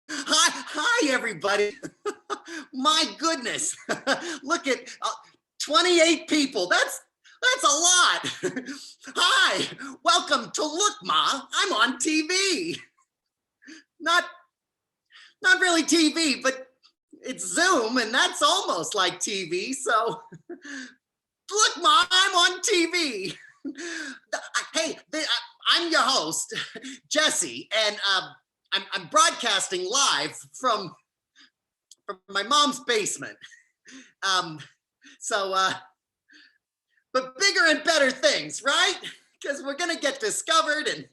Hi, everybody. My goodness, look at 28 people. That's a lot. Hi, welcome to Look, Ma. I'm on TV. Not really TV, but it's Zoom, and that's almost like TV. So, look, Ma, I'm on TV. Hey, I'm your host, Jesse, and I'm broadcasting live from my mom's basement. Um, so, but bigger and better things, right? Because we're gonna get discovered, and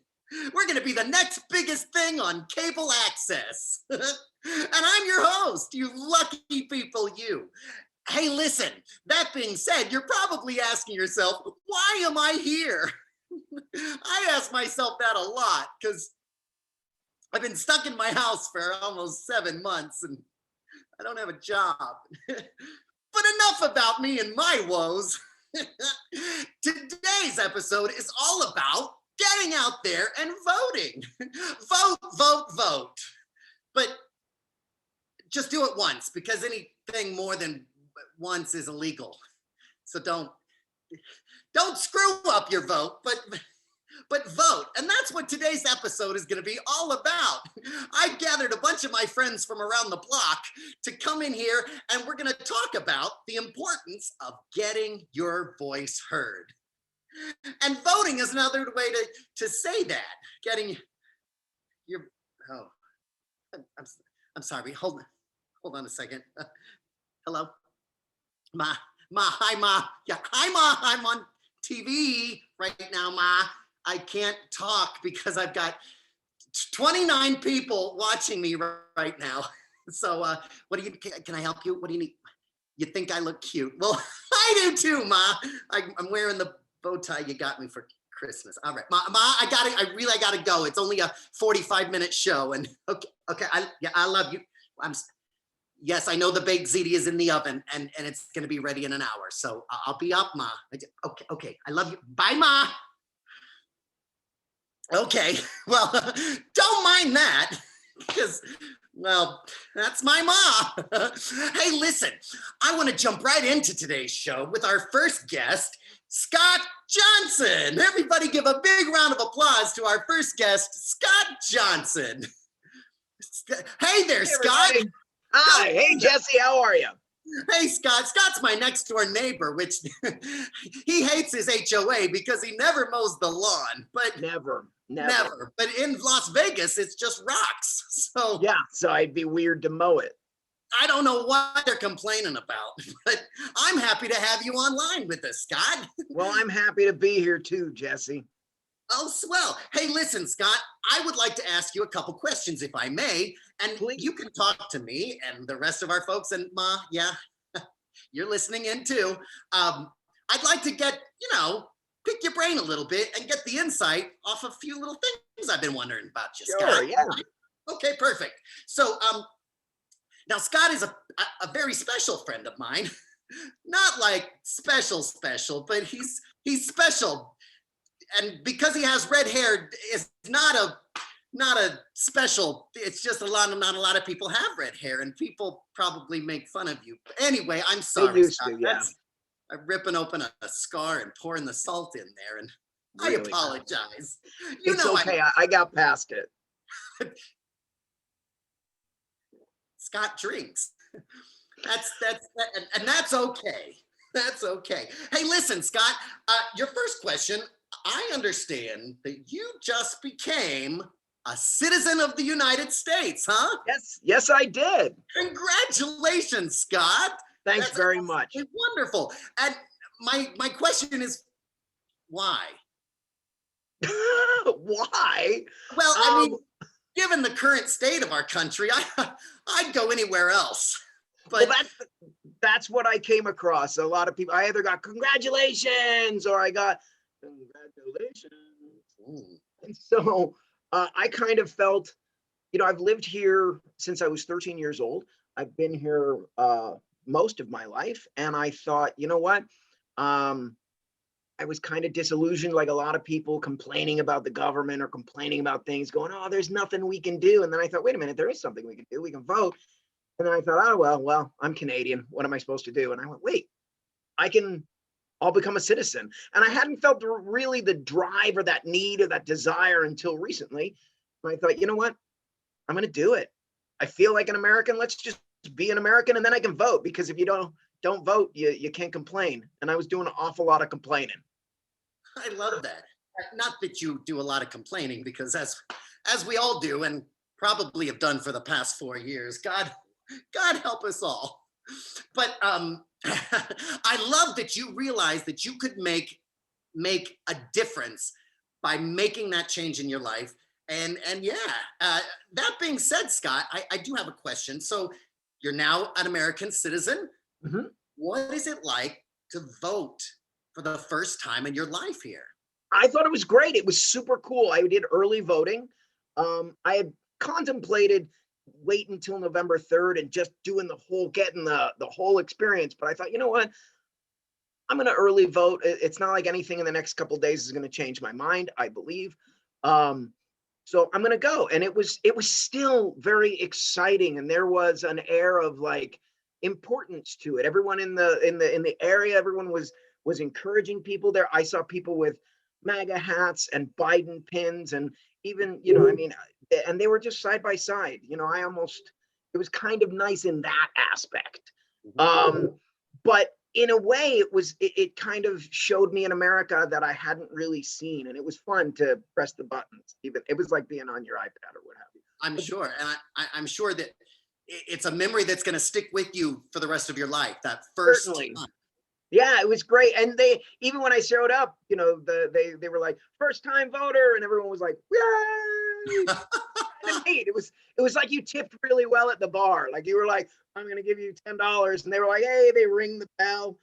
we're gonna be the next biggest thing on cable access. And I'm your host, you lucky people, you. Hey, listen, that being said, you're probably asking yourself, why am I here? I ask myself that a lot because I've been stuck in my house for almost 7 months and I don't have a job. But enough about me and my woes. Today's episode is all about getting out there and voting. Vote, vote, vote. But just do it once, because anything more than once is illegal. So don't screw up your vote, but vote. And that's what today's episode is going to be all about. I gathered a bunch of my friends from around the block to come in here, and we're going to talk about the importance of getting your voice heard. And voting is another way to say that. Getting your, oh, I'm sorry. Hold on a second. Hello? Ma, hi, Ma. Yeah, hi, Ma. I'm on TV right now, Ma. I can't talk because I've got 29 people watching me right now. So, can I help you? What do you need? You think I look cute? Well, I do too, Ma. I'm wearing the bow tie you got me for Christmas. All right, Ma, I really gotta go. It's only a 45-minute show. And okay, I love you. Yes, I know the baked ziti is in the oven and it's going to be ready in an hour. So I'll be up, Ma. Okay. I love you. Bye, Ma. Okay. Well, don't mind that because, well, that's my Ma. Hey, listen, I want to jump right into today's show with our first guest, Scott Johnson. Everybody give a big round of applause to our first guest, Scott Johnson. Hey there, Scott. Everybody. Hi, hey Jesse, how are you? Hey Scott, Scott's my next door neighbor, which he hates his HOA because he never mows the lawn, but Never. But in Las Vegas, it's just rocks. So yeah, so it'd be weird to mow it. I don't know what they're complaining about, but I'm happy to have you online with us, Scott. Well, I'm happy to be here too, Jesse. Oh, swell. Hey, listen, Scott, I would like to ask you a couple questions, if I may, and Please. You can talk to me and the rest of our folks, and Ma, yeah, you're listening in too. I'd like to get, pick your brain a little bit and get the insight off a few little things I've been wondering about you, Sure, Scott. yeah. Okay, perfect. So, now Scott is a very special friend of mine. Not like special, but he's special. And because he has red hair, it's not a special. It's just not a lot of people have red hair, and people probably make fun of you. But anyway, I'm sorry. They used to, yeah. I'm ripping open a scar and pouring the salt in there, and Really I apologize. It's okay. I got past it. Scott drinks. That's okay. That's okay. Hey, listen, Scott. Your first question. I understand that you just became a citizen of the United States, huh? Yes, I did. Congratulations, Scott. Thanks very much. Wonderful. And my question is, why? Why? Well, I mean, given the current state of our country, I'd go ananywhere else. But well, that's what I came across. A lot of people, I either got congratulations or I got congratulations. And so I kind of felt, I've lived here since I was 13 years old. I've been here most of my life. And I thought, you know what? I was kind of disillusioned, like a lot of people complaining about the government or complaining about things, going, "Oh, there's nothing we can do." And then I thought, wait a minute, there is something we can do. We can vote. And then I thought, oh, well, I'm Canadian. What am I supposed to do? And I went, wait, I'll become a citizen. And I hadn't felt really the drive or that need or that desire until recently. And I thought, you know what? I'm going to do it. I feel like an American. Let's just be an American, and then I can vote, because if you don't vote, you can't complain. And I was doing an awful lot of complaining. I love that. Not that you do a lot of complaining, because as we all do, and probably have done for the past 4 years, God help us all. But I love that you realized that you could make a difference by making that change in your life. And yeah, that being said, Scott, I do have a question. So you're now an American citizen. Mm-hmm. What is it like to vote for the first time in your life here? I thought it was great. It was super cool. I did early voting. I had contemplated waiting until November 3rd and just doing getting the whole experience. But I thought, you know what? I'm going to early vote. It's not like anything in the next couple of days is going to change my mind, I believe. So I'm going to go. And it was still very exciting. And there was an air of like importance to it. Everyone in the area, everyone was encouraging people there. I saw people with MAGA hats and Biden pins, and even, I mean, and they were just side by side. It was kind of nice in that aspect. But in a way, it kind of showed me an America that I hadn't really seen, and it was fun to press the buttons. Even it was like being on your iPad or what have you. I'm sure, and I'm sure that it's a memory that's going to stick with you for the rest of your life. That first Certainly. time. Yeah, it was great. And they, even when I showed up, they were like, first time voter, and everyone was like, yay. Neat. It was like you tipped really well at the bar. Like you were like, I'm going to give you $10, and they were like, hey, they ring the bell.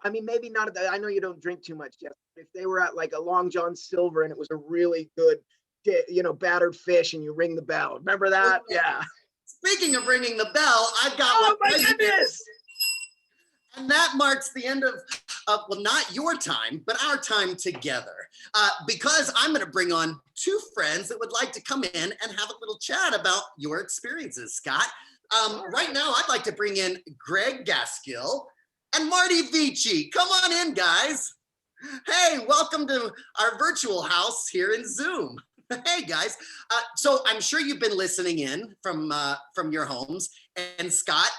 I mean, maybe not at I know you don't drink too much, Jeff. If they were at like a Long John Silver and it was a really good, battered fish, and you ring the bell. Remember that? Yeah. Speaking of ringing the bell, I've got Oh my goodness. And that marks the end of well, not your time, but our time together. Because I'm going to bring on two friends that would like to come in and have a little chat about your experiences, Scott. Right now, I'd like to bring in Greg Gaskill and Marty Vece. Come on in, guys. Hey, welcome to our virtual house here in Zoom. Hey, guys. So I'm sure you've been listening in from your homes. And Scott,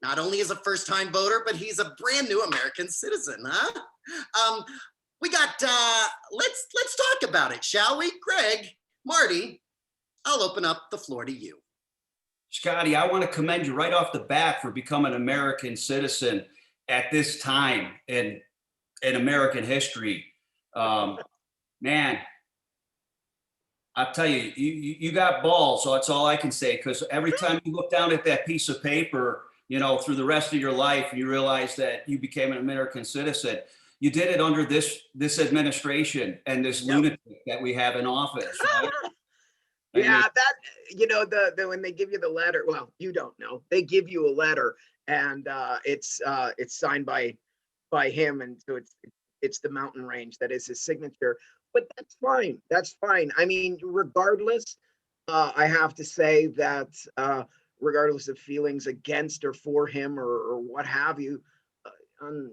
not only is a first-time voter, but he's a brand new American citizen, huh? We got, let's talk about it, shall we? Greg, Marty, I'll open up the floor to you. Scotty, I want to commend you right off the bat for becoming an American citizen at this time in American history. Man, I'll tell you, you got balls, so that's all I can say, because every time you look down at that piece of paper, through the rest of your life, you realize that you became an American citizen. You did it under this administration and this lunatic that we have in office, right? Yeah, that, when they give you the letter, well, you don't know, they give you a letter, and it's signed by him, and so it's the mountain range that is his signature. But that's fine. That's fine. I mean, regardless, I have to say that regardless of feelings against or for him or what have you,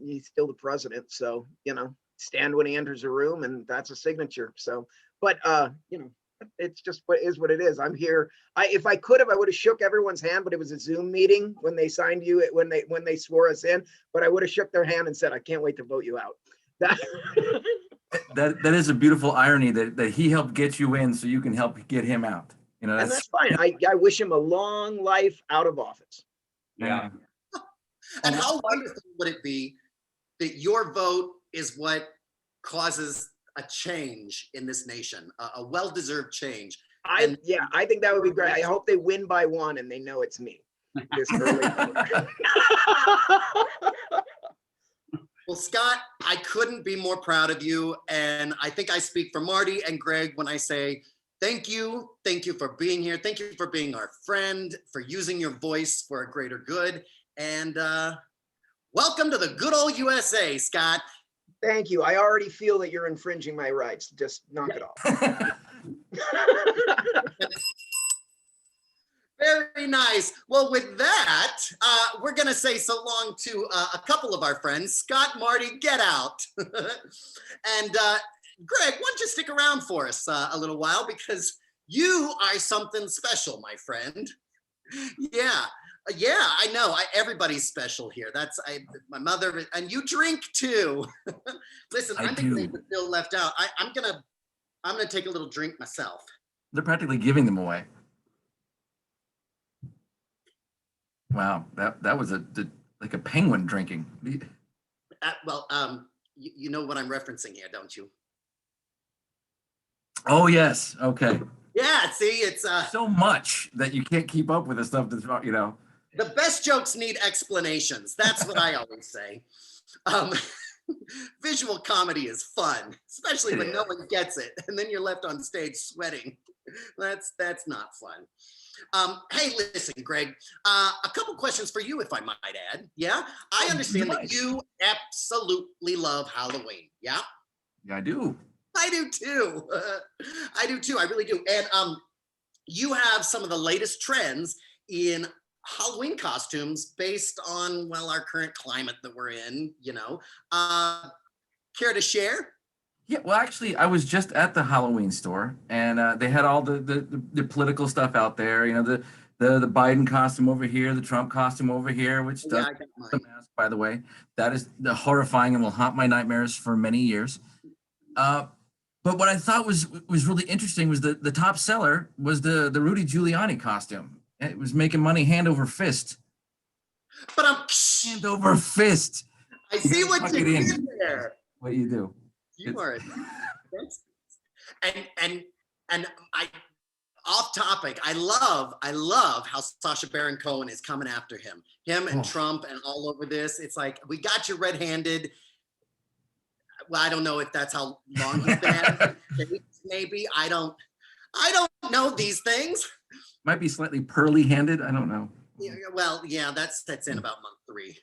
he's still the president. So, stand when he enters a room, and that's a signature. So, but, it's just what it is. I'm here. If I could have, I would have shook everyone's hand, but it was a Zoom meeting when they signed you, when they swore us in, but I would have shook their hand and said, I can't wait to vote you out. That is a beautiful irony that he helped get you in so you can help get him out. And that's fine. I wish him a long life out of office. Yeah. And how wonderful would it be that your vote is what causes a change in this nation, a well-deserved change? I think that would be great. I hope they win by one and they know it's me. This early voter. Well, Scott, I couldn't be more proud of you. And I think I speak for Marty and Greg when I say, thank you. Thank you for being here. Thank you for being our friend, for using your voice for a greater good. And welcome to the good old USA, Scott. Thank you. I already feel that you're infringing my rights. Just knock it off. Very nice. Well, with that, we're going to say so long to a couple of our friends. Scott, Marty, get out. And Greg, why don't you stick around for us a little while, because you are something special, my friend. Yeah. Yeah, I know. Everybody's special here. My mother, and you drink too. Listen, I think they feel left out. I'm gonna take a little drink myself. They're practically giving them away. Wow, that was like a penguin drinking. You know what I'm referencing here, don't you? Oh yes, okay. Yeah, see, it's so much that you can't keep up with the stuff that's, you know. The best jokes need explanations. That's what I always say. Visual comedy is fun, especially when no one gets it, and then you're left on stage sweating. That's not fun. Hey, listen, Greg, a couple questions for you, if I might add. Yeah, I understand that you absolutely love Halloween. Yeah? Yeah, I do. I do too. I do too. I really do. And you have some of the latest trends in Halloween costumes based on, well, our current climate that we're in, you know. Care to share? Yeah, well, actually, I was just at the Halloween store, and they had all the political stuff out there. You know, the Biden costume over here, the Trump costume over here, which does the mask, by the way. That is the horrifying and will haunt my nightmares for many years. But what I thought was really interesting was the top seller was the Rudy Giuliani costume. It was making money hand over fist. But hand over fist. I see what you did there. What you do. You are, and I, off topic. I love how Sacha Baron Cohen is coming after him and Trump and all over this. It's like, we got you red-handed. Well, I don't know if that's how long he's been. Maybe I don't know these things. Might be slightly pearly-handed. I don't know. Yeah, well, yeah, that's in about month 3.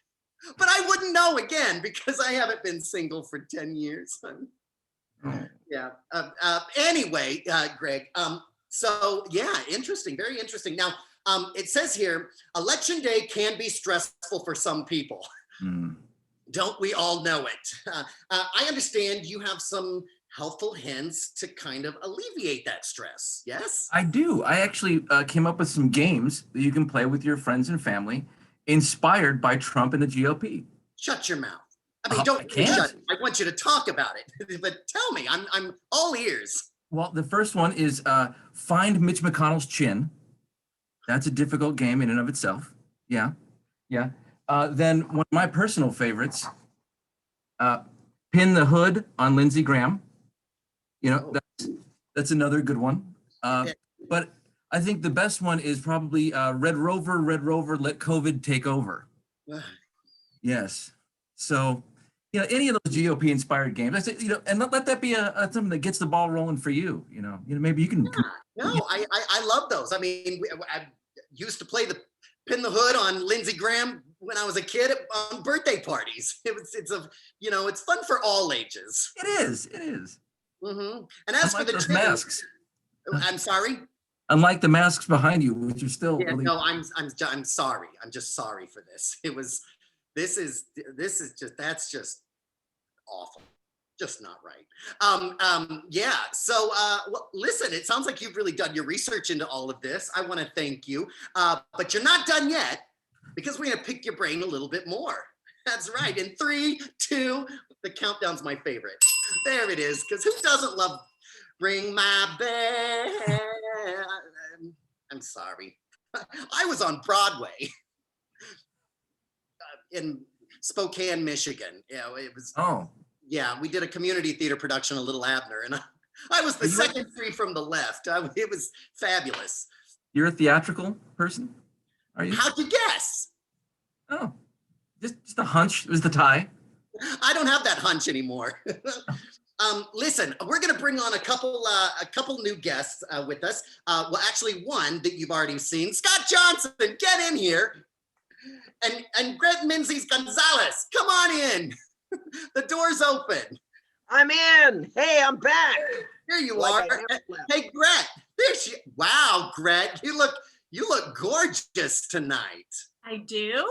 But I wouldn't know again because I haven't been single for 10 years. Yeah. Anyway, Greg. So yeah, interesting. Very interesting. Now, it says here, election day can be stressful for some people. Don't we all know it? I understand you have some helpful hints to kind of alleviate that stress. Yes? I do. I actually came up with some games that you can play with your friends and family, inspired by Trump and the GOP. Shut your mouth. I mean, don't shut. I want you to talk about it, but tell me. I'm all ears. Well, the first one is find Mitch McConnell's chin. That's a difficult game in and of itself. Yeah. Then one of my personal favorites, pin the hood on Lindsey Graham. You know, that's another good one. But I think the best one is probably Red Rover, let COVID take over. Yes. So, you know, any of those GOP inspired games, I say, you know, and let that be something that gets the ball rolling for you. You know, maybe you can. Yeah, no, I love those. I mean, I used to play the pin the hood on Lindsey Graham when I was a kid on birthday parties. It's fun for all ages. It is. Mm-hmm. And as for the masks, I'm sorry. Unlike the masks behind you, which are still. Yeah, really... No, I'm sorry. I'm just sorry for this. That's just awful. Just not right. Yeah. So, well, listen, it sounds like you've really done your research into all of this. I want to thank you, but you're not done yet because we're going to pick your brain a little bit more. That's right. In 3, 2, the countdown's my favorite. There it is. Because who doesn't love Bring My Bed? I'm sorry. I was on Broadway in Spokane, Michigan. It was. Oh. Yeah, we did a community theater production of Little Abner, and I was the second three from the left. It was fabulous. You're a theatrical person? Are you? How'd you guess? Oh, just a hunch. It was the tie. I don't have that hunch anymore. Listen, we're going to bring on a couple new guests with us. Well, actually, one that you've already seen, Scott Johnson. Get in here, and Gret Menzies Gonzalez. Come on in. The door's open. I'm in. Hey, I'm back. Here you Like I are. never left. Hey, Gret. There she. Wow, Gret, you look gorgeous tonight. I do.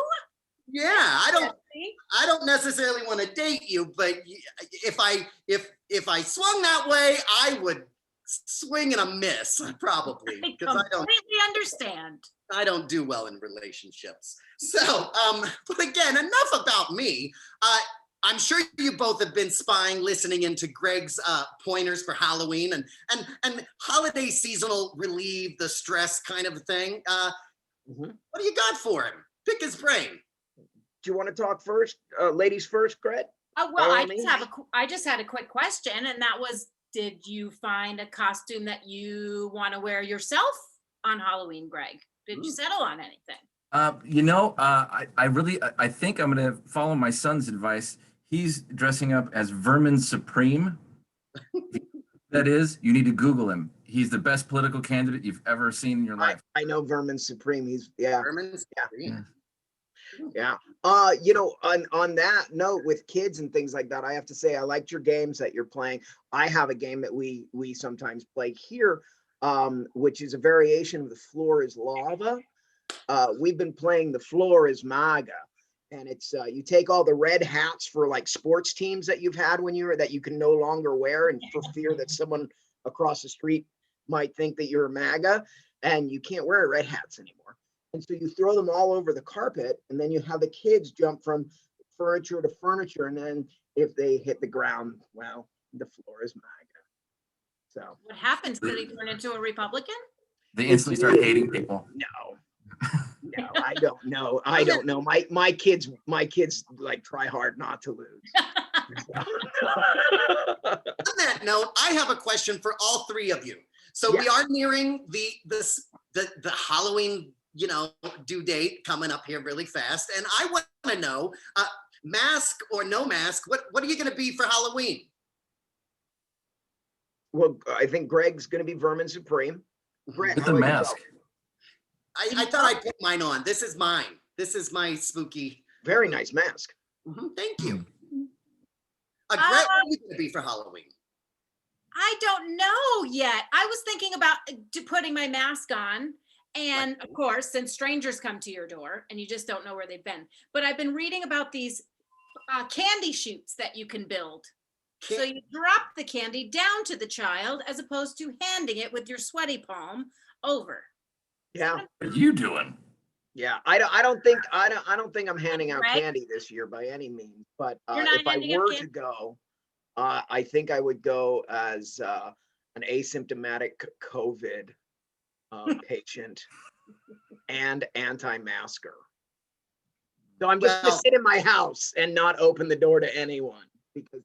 Yeah, I See? don't necessarily want to date you, but if I swung that way, I would swing and a miss probably I because completely understand. I don't do well in relationships. So, but again, enough about me. I'm sure you both have been spying, listening into Greg's pointers for Halloween and holiday seasonal relieve the stress kind of thing. What do you got for him? Pick his brain. Do you want to talk first, ladies first, Gret? Well, I just had a quick question, and that was, did you find a costume that you want to wear yourself on Halloween, Greg? Did you settle on anything? I think I'm going to follow my son's advice. He's dressing up as Vermin Supreme. That is, you need to Google him. He's the best political candidate you've ever seen in your life. I know Vermin Supreme. Vermin Supreme. Yeah. On that note, with kids and things like that, I have to say I liked your games that you're playing. I have a game that we sometimes play here, which is a variation of The Floor is Lava. We've been playing The Floor is MAGA. And it's you take all the red hats for like sports teams that you've had that you can no longer wear, and for fear that someone across the street might think that you're a MAGA, and you can't wear red hats anymore. And so you throw them all over the carpet, and then you have the kids jump from furniture to furniture, and then if they hit the ground, well, the floor is MAGA. So What happens? Did he turn into a Republican? They instantly start hating people. No, I don't know. I don't know. My kids like try hard not to lose. On that note, I have a question for all three of you. So we are nearing the Halloween, due date coming up here really fast, and I want to know, mask or no mask, what are you going to be for Halloween? Well, I think Greg's going to be Vermin Supreme. Gret, With the mask. I thought I put mine on. This is mine. This is my spooky. Very nice mask. Thank you. Gret, what are you going to be for Halloween? I don't know yet. I was thinking about putting my mask on. And of course, since strangers come to your door and you just don't know where they've been. But I've been reading about these candy chutes that you can build. So you drop the candy down to the child as opposed to handing it with your sweaty palm over. Yeah. What are you doing? Yeah, I don't think I'm handing out candy this year by any means. But if I were to go, I think I would go as an asymptomatic COVID patient and anti-masker. So I'm just gonna sit in my house and not open the door to anyone, because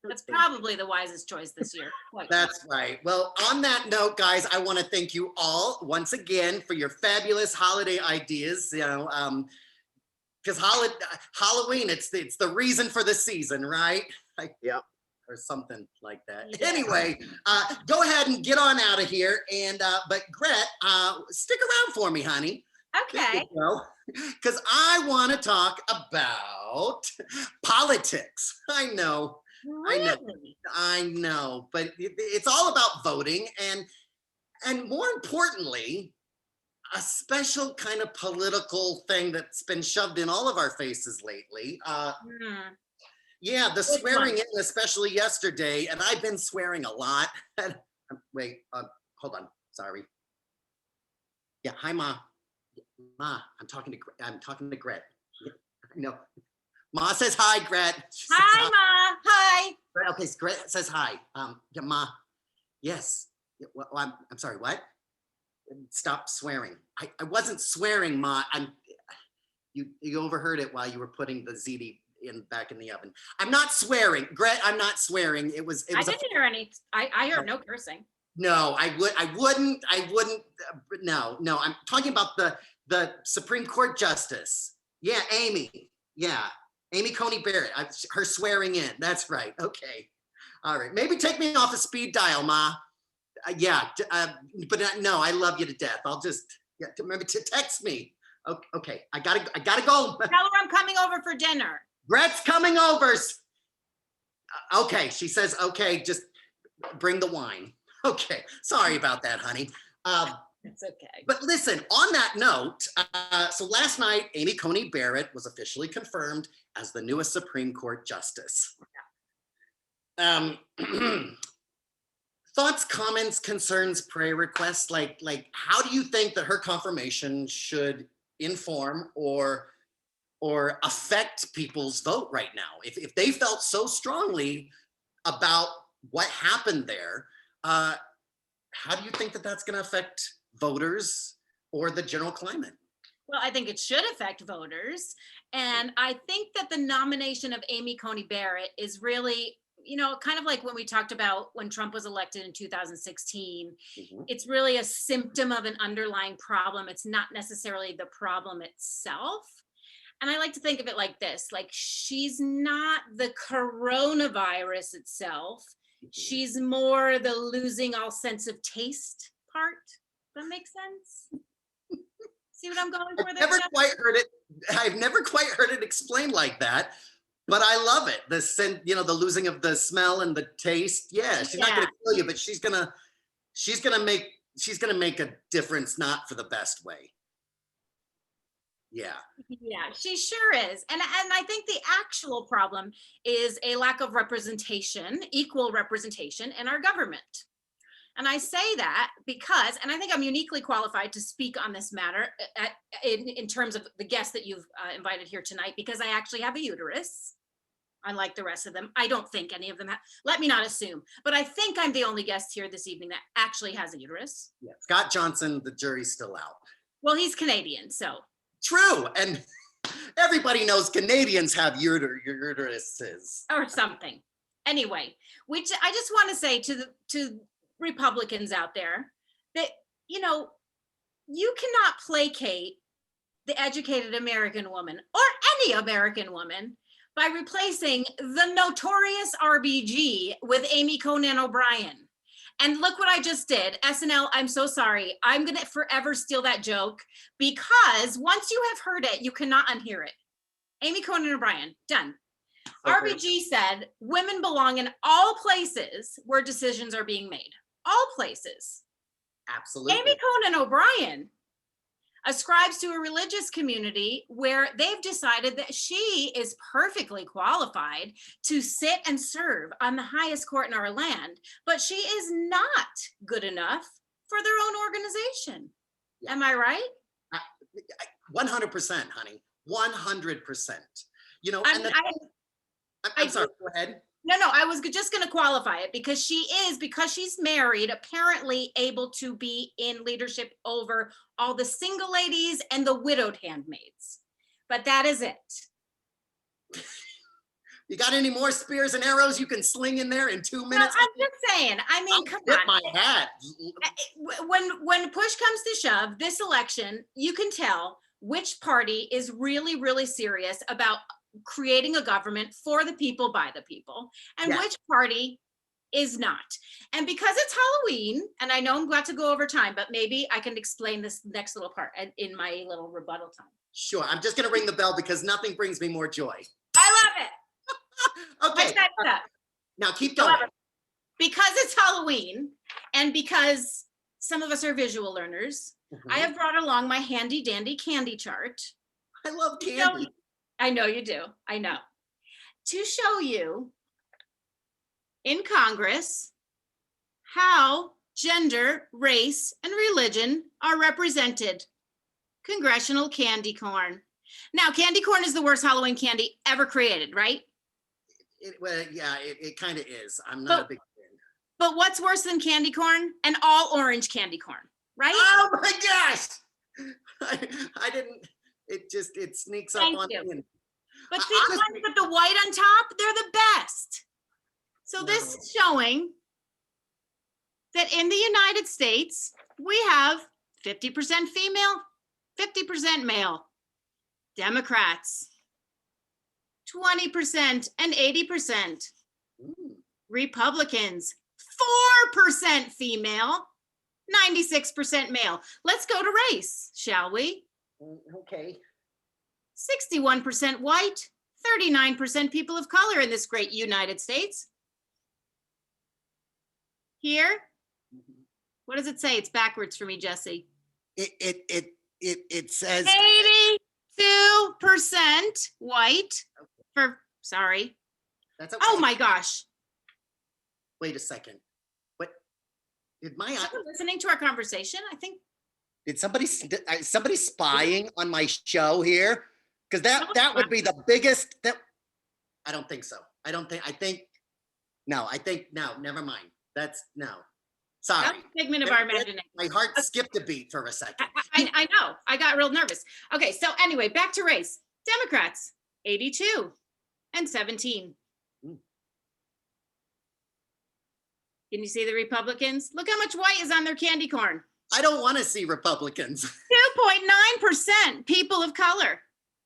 that's probably the wisest choice this year. That's right. Well, on that note, guys, I want to thank you all once again for your fabulous holiday ideas. Because Halloween, it's the reason for the season, right? Or something like that. Yeah. Anyway, go ahead and get on out of here. And but Gret, stick around for me, honey. Okay. Because I want to talk about politics. I know. Really? I know, but it's all about voting, and more importantly, a special kind of political thing that's been shoved in all of our faces lately. Yeah, the swearing in, especially yesterday, and I've been swearing a lot. Wait, hold on, sorry. Yeah, hi, Ma. Ma, I'm talking to Gret. No. Ma says hi, Gret. Hi, Ma. Hi. Okay, so Gret says hi. Yeah, Ma. Yes. Well, I'm sorry. What? Stop swearing. I wasn't swearing, Ma. You overheard it while you were putting the ziti back in the oven. I'm not swearing, Gret. I'm not swearing. It was. I didn't hear any. I heard no cursing. No, I wouldn't. No. I'm talking about the Supreme Court Justice. Yeah, Amy. Yeah. Amy Coney Barrett, her swearing in. That's right. Okay. All right. Maybe take me off the speed dial, Ma. But no, I love you to death. I'll just remember to text me. Okay. I gotta go. Tell her I'm coming over for dinner. Gret's coming over. Okay, she says, okay, just bring the wine. Okay, sorry about that, honey. It's okay. But listen, on that note, so last night, Amy Coney Barrett was officially confirmed as the newest Supreme Court Justice. Thoughts, comments, concerns, prayer requests, like how do you think that her confirmation should inform or affect people's vote right now? If they felt so strongly about what happened there, how do you think that that's going to affect voters or the general climate? Well, I think it should affect voters. And I think that the nomination of Amy Coney Barrett is really, kind of like when we talked about when Trump was elected in 2016, it's really a symptom of an underlying problem. It's not necessarily the problem itself. And I like to think of it like this, like she's not the coronavirus itself. She's more the losing all sense of taste part. That makes sense? See what I'm going for there? I've never quite heard it explained like that, but I love it. The losing of the smell and the taste. Yeah, she's not going to kill you, but she's going to make a difference, not for the best way. Yeah, she sure is. And I think the actual problem is a lack of representation, equal representation in our government. And I say that because, and I think I'm uniquely qualified to speak on this matter in terms of the guests that you've invited here tonight, because I actually have a uterus, unlike the rest of them. I don't think any of them have, let me not assume, but I think I'm the only guest here this evening that actually has a uterus. Yeah. Scott Johnson, the jury's still out. Well, he's Canadian, so. True, and everybody knows Canadians have uteruses. Or something. Anyway, which I just want to say to Republicans out there that, you cannot placate the educated American woman or any American woman by replacing the notorious RBG with Amy Conan O'Brien. And look what I just did. SNL, I'm so sorry. I'm going to forever steal that joke because once you have heard it, you cannot unhear it. Amy Conan O'Brien, done. Okay. RBG said women belong in all places where decisions are being made. All places. Absolutely. Amy Conan O'Brien ascribes to a religious community where they've decided that she is perfectly qualified to sit and serve on the highest court in our land, but she is not good enough for their own organization. Yeah. Am I right? 100%, honey. 100%. I'm sorry, go ahead. No, I was just going to qualify it because she's married, apparently able to be in leadership over all the single ladies and the widowed handmaids. But that is it. You got any more spears and arrows you can sling in there in 2 minutes? No, I'm just saying. I mean, come on. My hat. When push comes to shove, this election, you can tell which party is really, really serious about creating a government for the people, by the people, and which party is not. And because it's Halloween, and I know I'm glad to go over time, but maybe I can explain this next little part in my little rebuttal time. Sure, I'm just going to ring the bell because nothing brings me more joy. I love it. Okay. Now keep going. However, because it's Halloween, and because some of us are visual learners, I have brought along my handy dandy candy chart. I love candy. I know you do. I know. To show you in Congress how gender, race, and religion are represented. Congressional candy corn. Now, candy corn is the worst Halloween candy ever created, right? It kind of is. I'm not a big fan. But what's worse than candy corn? An all orange candy corn, right? Oh my gosh! I didn't. It sneaks up on me. But see, the ones with the white on top, they're the best. So this is showing that in the United States, we have 50% female, 50% male. Democrats, 20% and 80%. Republicans, 4% female, 96% male. Let's go to race, shall we? Okay. 61% white, 39% people of color in this great United States. Here, what does it say? It's backwards for me, Jesse. It says 82% white sorry. That's okay. Oh my gosh. Wait a second. What did my Someone listening to our conversation? I think. Did somebody spying on my show here? Because that would be the biggest. I don't think so. I think no. Never mind. No. Sorry. That's a figment of our imagination. My heart skipped a beat for a second. I know. I got real nervous. Okay, so anyway, back to race. Democrats, 82 and 17. Can you see the Republicans? Look how much white is on their candy corn. I don't want to see Republicans. 2.9% people of color.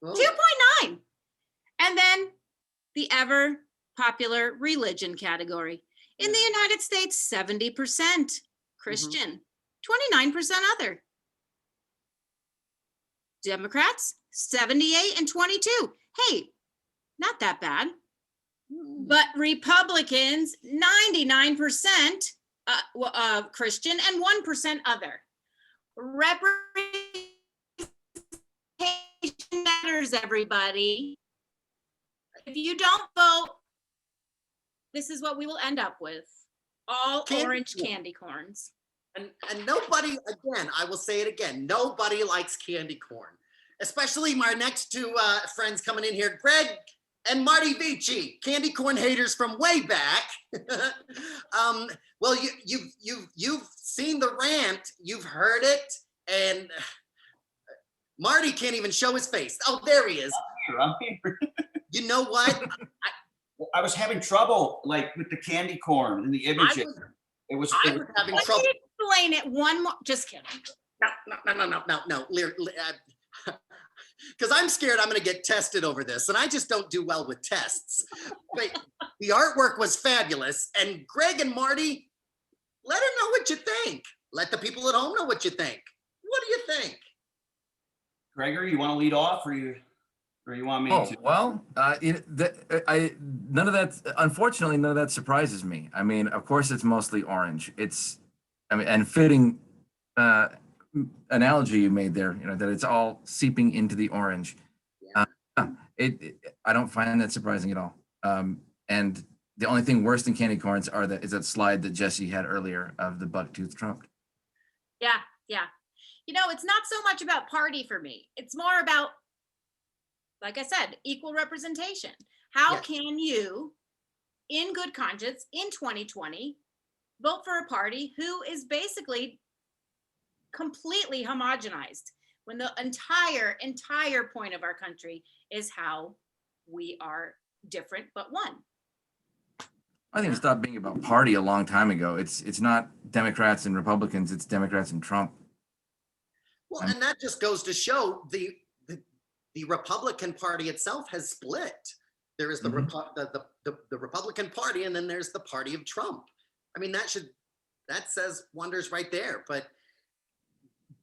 2.9. And then the ever popular religion category. In the United States, 70% Christian, 29% other. Democrats, 78 and 22. Hey, not that bad. But Republicans, 99% Christian and 1% other. Representation matters, everybody. If you don't vote, this is what we will end up with. All orange candy corns. And nobody, again, I will say it again, nobody likes candy corn. Especially my next two friends coming in here, Greg and Marty Vece, candy corn haters from way back. Well, you've seen the rant, you've heard it, and Marty can't even show his face. Oh, there he is. I'm here. You know what? I was having trouble like with the candy corn and the images. I was having trouble. Explain it one more. Just kidding. No. Because I'm scared I'm going to get tested over this, and I just don't do well with tests. But the artwork was fabulous, and Greg and Marty, let her know what you think. Let the people at home know what you think. What do you think? Gregory, you want to lead off, or you want me to? Well, none of that. Unfortunately, none of that surprises me. I mean, of course, it's mostly orange. And fitting analogy you made there. That it's all seeping into the orange. Yeah. I don't find that surprising at all. And the only thing worse than candy corns is that slide that Jesse had earlier of the bucktooth Trump. Yeah. It's not so much about party for me. It's more about, like I said, equal representation. How can you, in good conscience, in 2020, vote for a party who is basically completely homogenized when the entire point of our country is how we are different but one? I think it stopped being about party a long time ago. It's not Democrats and Republicans, it's Democrats and Trump. Well, and that just goes to show the Republican Party itself has split. There is the Republican Party, and then there's the party of Trump. I mean, that says wonders right there. But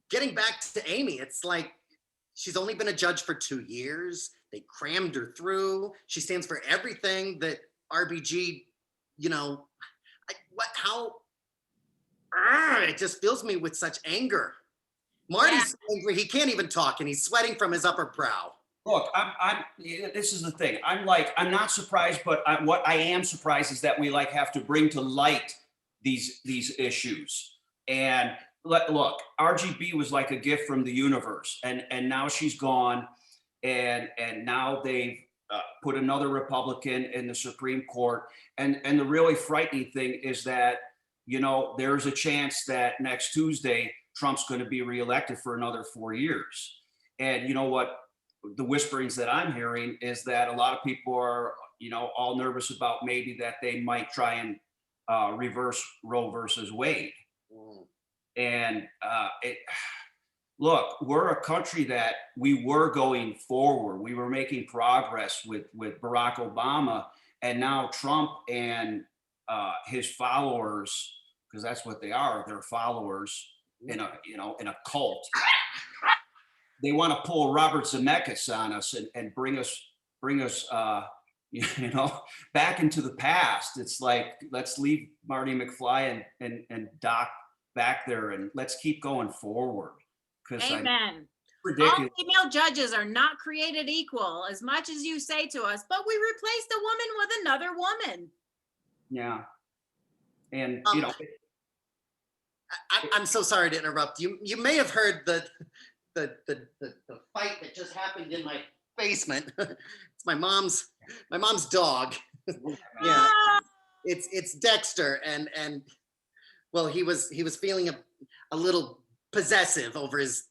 getting back to Amy, it's like she's only been a judge for 2 years. They crammed her through. She stands for everything that RBG, it just fills me with such anger. Marty's angry. He can't even talk, and he's sweating from his upper brow. Look, this is the thing. I'm not surprised, but what I am surprised is that we have to bring to light these issues. And look, RGB was like a gift from the universe, and now she's gone, and now they've put another Republican in the Supreme Court. And the really frightening thing is that, there's a chance that next Tuesday, Trump's going to be reelected for another 4 years. And you know what? The whisperings that I'm hearing is that a lot of people are, all nervous about maybe that they might try and reverse Roe versus Wade. And look, we're a country that we were going forward. We were making progress with Barack Obama, and now Trump and his followers, because that's what they are, they're followers in a cult. They want to pull Robert Zemeckis on us and bring us bring us, back into the past. It's like, let's leave Marty McFly and Doc back there, and let's keep going forward. Amen. Ridiculous. All female judges are not created equal, as much as you say to us, but we replaced a woman with another woman. Yeah. And, I'm so sorry to interrupt you. You may have heard the fight that just happened in my basement. It's my mom's dog. Yeah, it's Dexter, and well, he was feeling a little possessive over his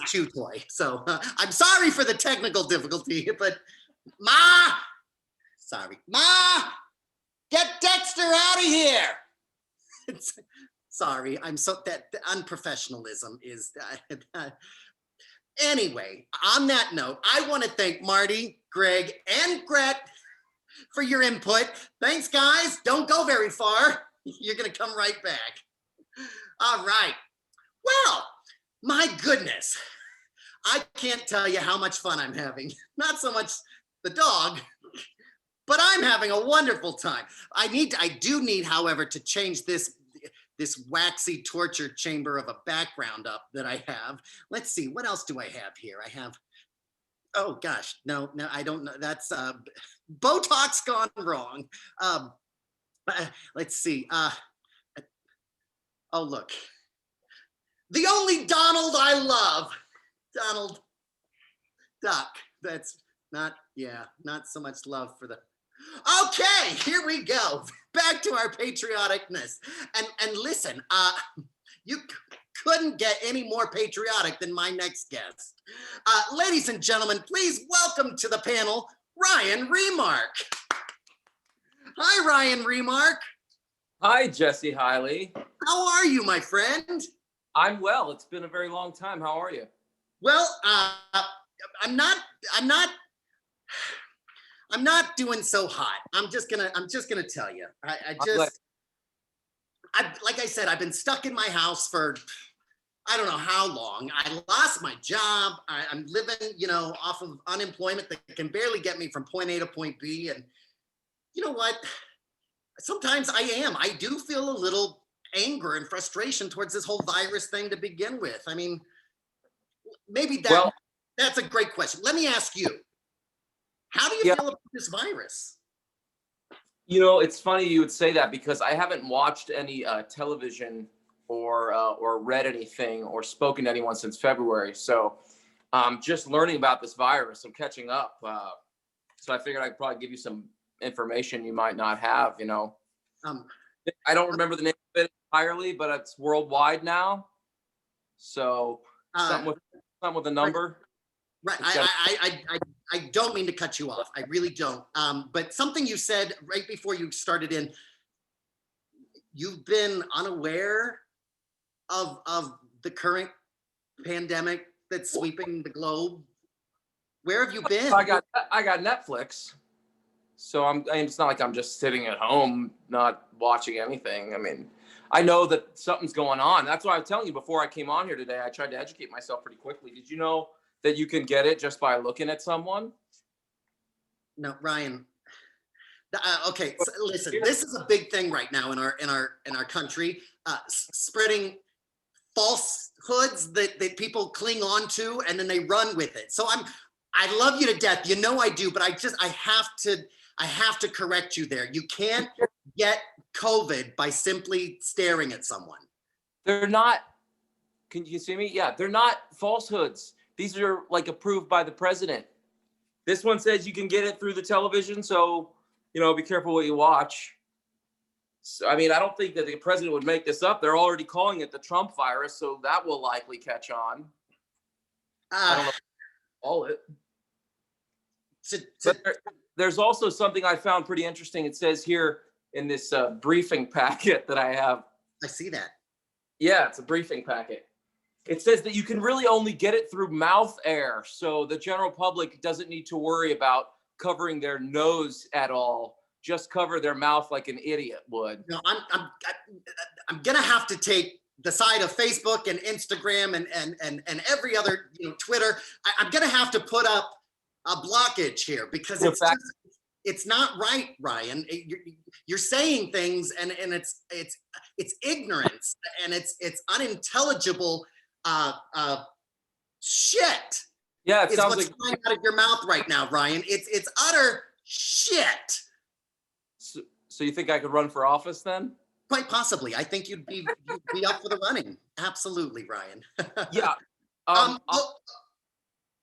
chew toy. So I'm sorry for the technical difficulty, but Ma, get Dexter out of here. Sorry, I'm so that the unprofessionalism is. Anyway, on that note, I want to thank Marty, Greg, and Gret for your input. Thanks, guys. Don't go very far. You're going to come right back. All right. Well, my goodness. I can't tell you how much fun I'm having. Not so much the dog, but I'm having a wonderful time. I do need, however, to change this waxy torture chamber of a background up that I have. Let's see, what else do I have here? I have, oh gosh, no, I don't know. That's Botox gone wrong. Let's see. Oh, look. The only Donald I love, Donald Duck. That's not so much love for the, okay, here we go. Back to our patrioticness. And listen, you couldn't get any more patriotic than my next guest. Ladies and gentlemen, please welcome to the panel, Ryan Remark. Hi, Ryan Remark. Hi, Jesse Highley. How are you, my friend? I'm well. It's been a very long time. How are you? Well, I'm not doing so hot. I'm just gonna tell you. Like I said, I've been stuck in my house for I don't know how long. I lost my job. I'm living, off of unemployment that can barely get me from point A to point B. And you know what? Sometimes I do feel a little anger and frustration towards this whole virus thing to begin with. I mean, maybe that's a great question. Let me ask you. How do you feel about this virus? It's funny you would say that because I haven't watched any television or read anything or spoken to anyone since February. So just learning about this virus, I'm catching up. So I figured I'd probably give you some information you might not have, I don't remember the name of it entirely, but it's worldwide now. So something with a number. Right. I don't mean to cut you off. I really don't. But something you said right before you started in, you've been unaware of the current pandemic that's sweeping the globe. Where have you been? I got Netflix. So it's not like I'm just sitting at home, not watching anything. I mean, I know that something's going on. That's why I was telling you before I came on here today, I tried to educate myself pretty quickly. Did you know that you can get it just by looking at someone? No, Ryan. Okay, so listen. This is a big thing right now in our country. Spreading falsehoods that people cling on to, and then they run with it. So I love you to death. You know I do, but I have to correct you there. You can't get COVID by simply staring at someone. They're not. Can you see me? Yeah, they're not falsehoods. These are like approved by the president. This one says you can get it through the television, so be careful what you watch. So, I mean, I don't think that the president would make this up. They're already calling it the Trump virus, so that will likely catch on. I don't know all it. But there's also something I found pretty interesting. It says here in this briefing packet that I have. I see that. Yeah, it's a briefing packet. It says that you can really only get it through mouth air. So the general public doesn't need to worry about covering their nose at all. Just cover their mouth like an idiot would. No, I'm gonna have to take the side of Facebook and Instagram and every other Twitter. I'm gonna have to put up a blockage here because it's not right, Ryan. You're saying things and it's ignorance and it's unintelligible shit. Yeah, it is sounds what's like coming out of your mouth right now, Ryan. It's utter shit. So you think I could run for office then? Quite possibly. I think you'd be up for the running. Absolutely, Ryan. Yeah. Well,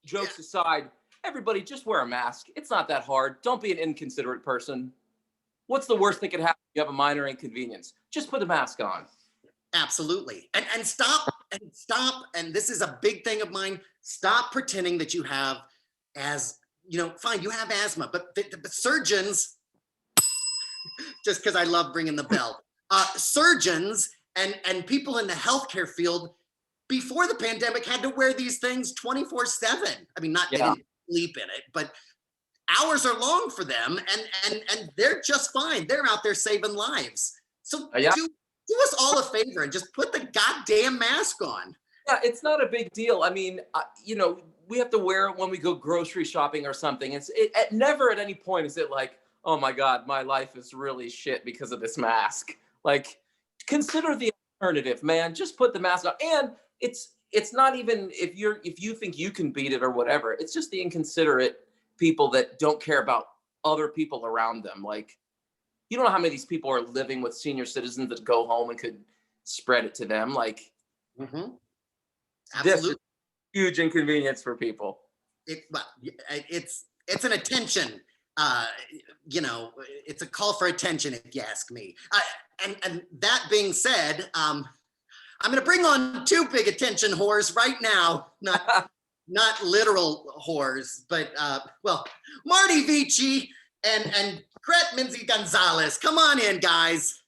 Jokes aside, everybody just wear a mask. It's not that hard. Don't be an inconsiderate person. What's the worst that could happen if you have a minor inconvenience? Just put a mask on. absolutely. And stop, and this is a big thing of mine, stop pretending that you have fine, you have asthma, but the surgeons, just because I love ringing the bell, surgeons and people in the healthcare field before the pandemic had to wear these things 24/7. I mean, they didn't sleep in it, but hours are long for them, and they're just fine. They're out there saving lives. So do us all a favor and just put the goddamn mask on. Yeah, it's not a big deal. I mean, we have to wear it when we go grocery shopping or something. Never at any point is it like, oh my God, my life is really shit because of this mask. Like, consider the alternative, man. Just put the mask on. And it's not even if you think you can beat it or whatever. It's just the inconsiderate people that don't care about other people around them. Like, you don't know how many of these people are living with senior citizens that go home and could spread it to them. Like, Absolutely. This is huge inconvenience for people. It's an attention. It's a call for attention, if you ask me. And that being said, I'm going to bring on two big attention whores right now. Not literal whores, but Marty Vece and Gret Menzies Gonzalez. Come on in, guys.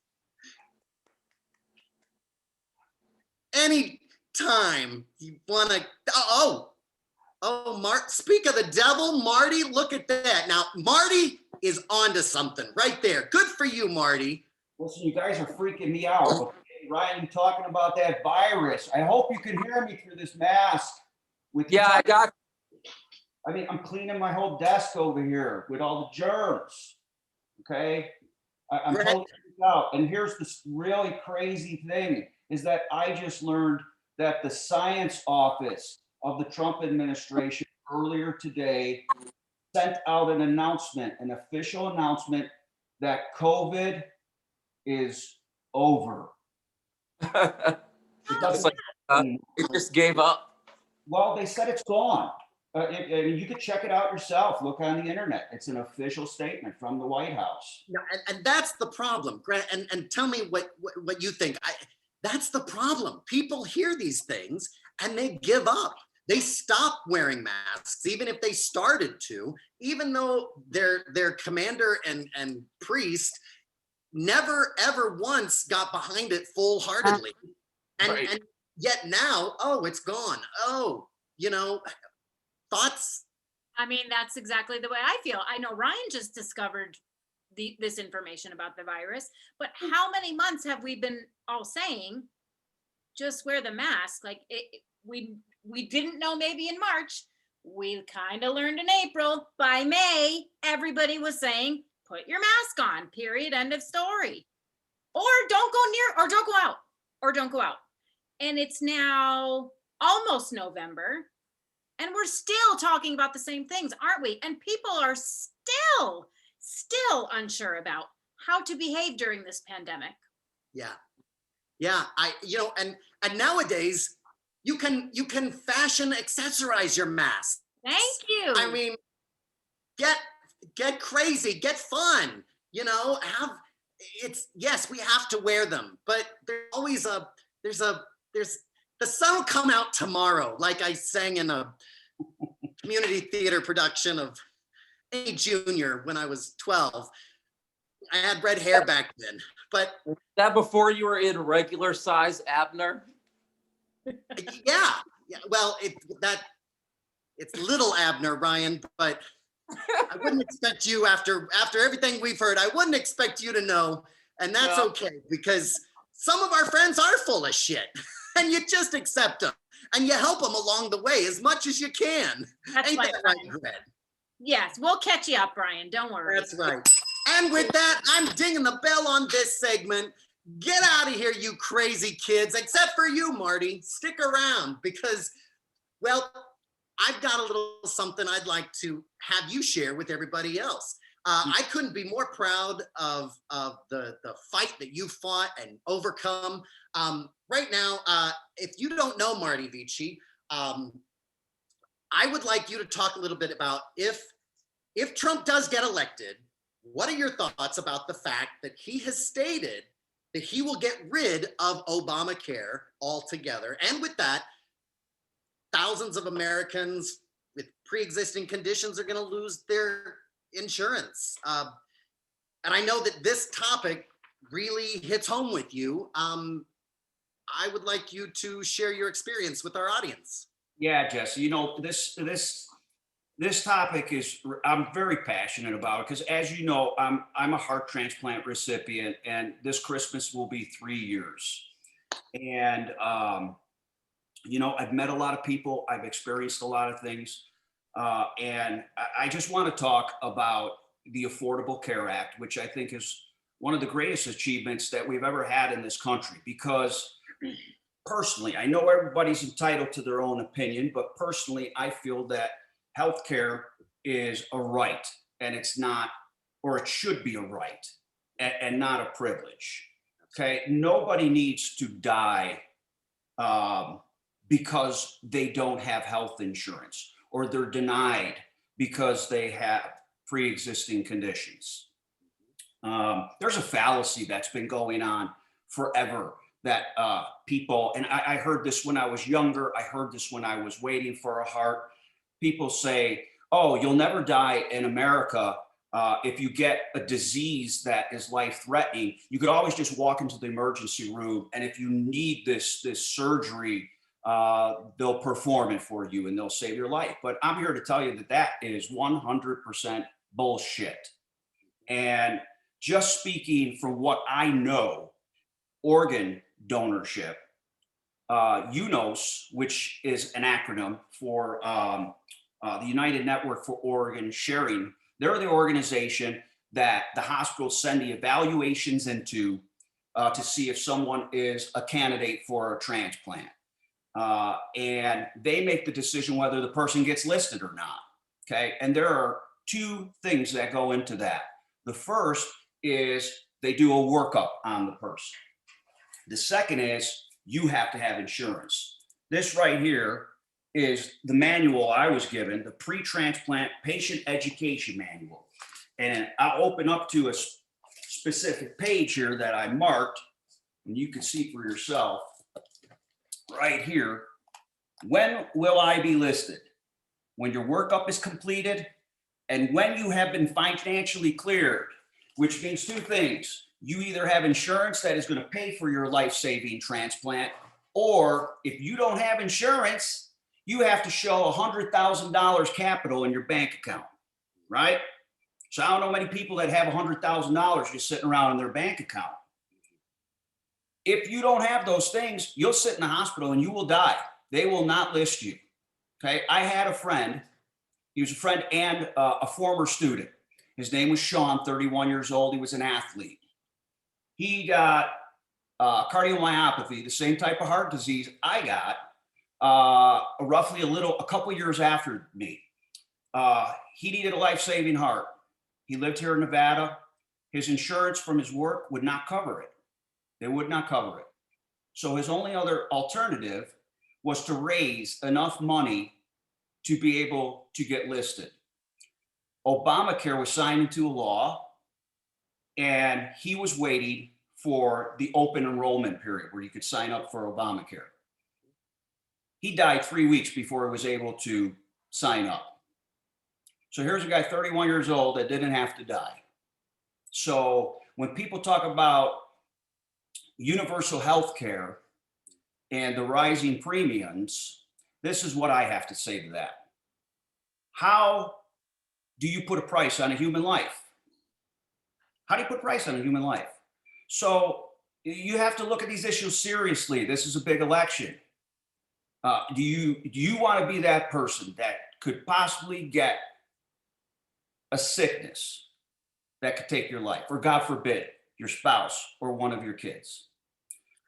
Anytime you want to. Speak of the devil, Marty. Look at that. Now, Marty is onto something right there. Good for you, Marty. Listen, you guys are freaking me out. Okay, Ryan, talking about that virus. I hope you can hear me through this mask. I got. I mean, I'm cleaning my whole desk over here with all the germs. Okay, I'm totally freaked out. And here's this really crazy thing: is that I just learned that the science office of the Trump administration earlier today sent out an announcement, an official announcement that COVID is over. It just gave up. Well, they said it's gone. You could check it out yourself. Look on the internet. It's an official statement from the White House. No, and that's the problem, Grant. And tell me what you think. That's the problem. People hear these things and they give up. They stop wearing masks, even if they started to, even though their commander and priest never ever once got behind it full-heartedly. And yet now, it's gone. Thoughts? I mean, that's exactly the way I feel. I know Ryan just discovered this information about the virus, but how many months have we been all saying, just wear the mask? Like we didn't know maybe in March, we kind of learned in April. By May, everybody was saying, put your mask on, period, end of story. Or don't go near, or don't go out, or don't go out. And it's now almost November, and we're still talking about the same things, aren't we? And people are still unsure about how to behave during this pandemic. Yeah. And nowadays you can fashion accessorize your mask. Thank you. I mean, get crazy, get fun, yes, we have to wear them, but there's always there's the sun will come out tomorrow, like I sang in a community theater production of A Junior when I was 12. I had red hair back then, but that before you were in regular size Abner? Yeah. Well, it's little Abner, Ryan, but I wouldn't expect you after everything we've heard, I wouldn't expect you to know, and that's okay, because some of our friends are full of shit, and you just accept them and you help them along the way as much as you can. That's Ain't like that right, Gret? Yes, we'll catch you up, Brian. Don't worry. That's right. And with that, I'm dinging the bell on this segment. Get out of here, you crazy kids, except for you, Marty. Stick around because, well, I've got a little something I'd like to have you share with everybody else. I couldn't be more proud of the fight that you fought and overcome. Right now, if you don't know Marty Vece, I would like you to talk a little bit about if Trump does get elected, what are your thoughts about the fact that he has stated that he will get rid of Obamacare altogether? And with that, thousands of Americans with pre-existing conditions are going to lose their insurance. And I know that this topic really hits home with you. I would like you to share your experience with our audience. Yeah, Jesse, this topic is, I'm very passionate about it because, as you know, I'm a heart transplant recipient, and this Christmas will be 3 years. And, I've met a lot of people, I've experienced a lot of things. And I just want to talk about the Affordable Care Act, which I think is one of the greatest achievements that we've ever had in this country. Because personally, I know everybody's entitled to their own opinion, but personally, I feel that healthcare is a right, and it's not, or it should be a right, and not a privilege. Okay, nobody needs to die because they don't have health insurance, or they're denied because they have pre-existing conditions. There's a fallacy that's been going on forever that people, and I heard this when I was younger, I heard this when I was waiting for a heart. People say, oh, you'll never die in America if you get a disease that is life-threatening. You could always just walk into the emergency room, and if you need this surgery, they'll perform it for you and they'll save your life. But I'm here to tell you that that is 100% bullshit. And just speaking from what I know, organ donorship, UNOS, which is an acronym for the United Network for Organ Sharing, they're the organization that the hospitals send the evaluations into to see if someone is a candidate for a transplant. And they make the decision whether the person gets listed or not. Okay. And there are two things that go into that. The first is they do a workup on the person. The second is you have to have insurance. This right here is the manual I was given, the pre-transplant patient education manual. And I'll open up to a specific page here that I marked, and you can see for yourself right here. When will I be listed? When your workup is completed and when you have been financially cleared, which means two things. You either have insurance that is going to pay for your life-saving transplant, or if you don't have insurance, you have to show $100,000 capital in your bank account, right? So I don't know many people that have $100,000 just sitting around in their bank account. If you don't have those things, you'll sit in the hospital and you will die. They will not list you. Okay. I had a friend. He was a friend and a former student. His name was Sean, 31 years old. He was an athlete. He got cardiomyopathy, the same type of heart disease I got, roughly a couple years after me. He needed a life-saving heart. He lived here in Nevada. His insurance from his work would not cover it. They would not cover it. So his only other alternative was to raise enough money to be able to get listed. Obamacare was signed into law, and he was waiting for the open enrollment period where you could sign up for Obamacare. He died 3 weeks before he was able to sign up. So here's a guy 31 years old that didn't have to die. So when people talk about universal health care and the rising premiums, this is what I have to say to that. How do you put a price on a human life? How do you put a price on a human life? So you have to look at these issues seriously. This is a big election. Do you want to be that person that could possibly get a sickness that could take your life, or God forbid, your spouse or one of your kids.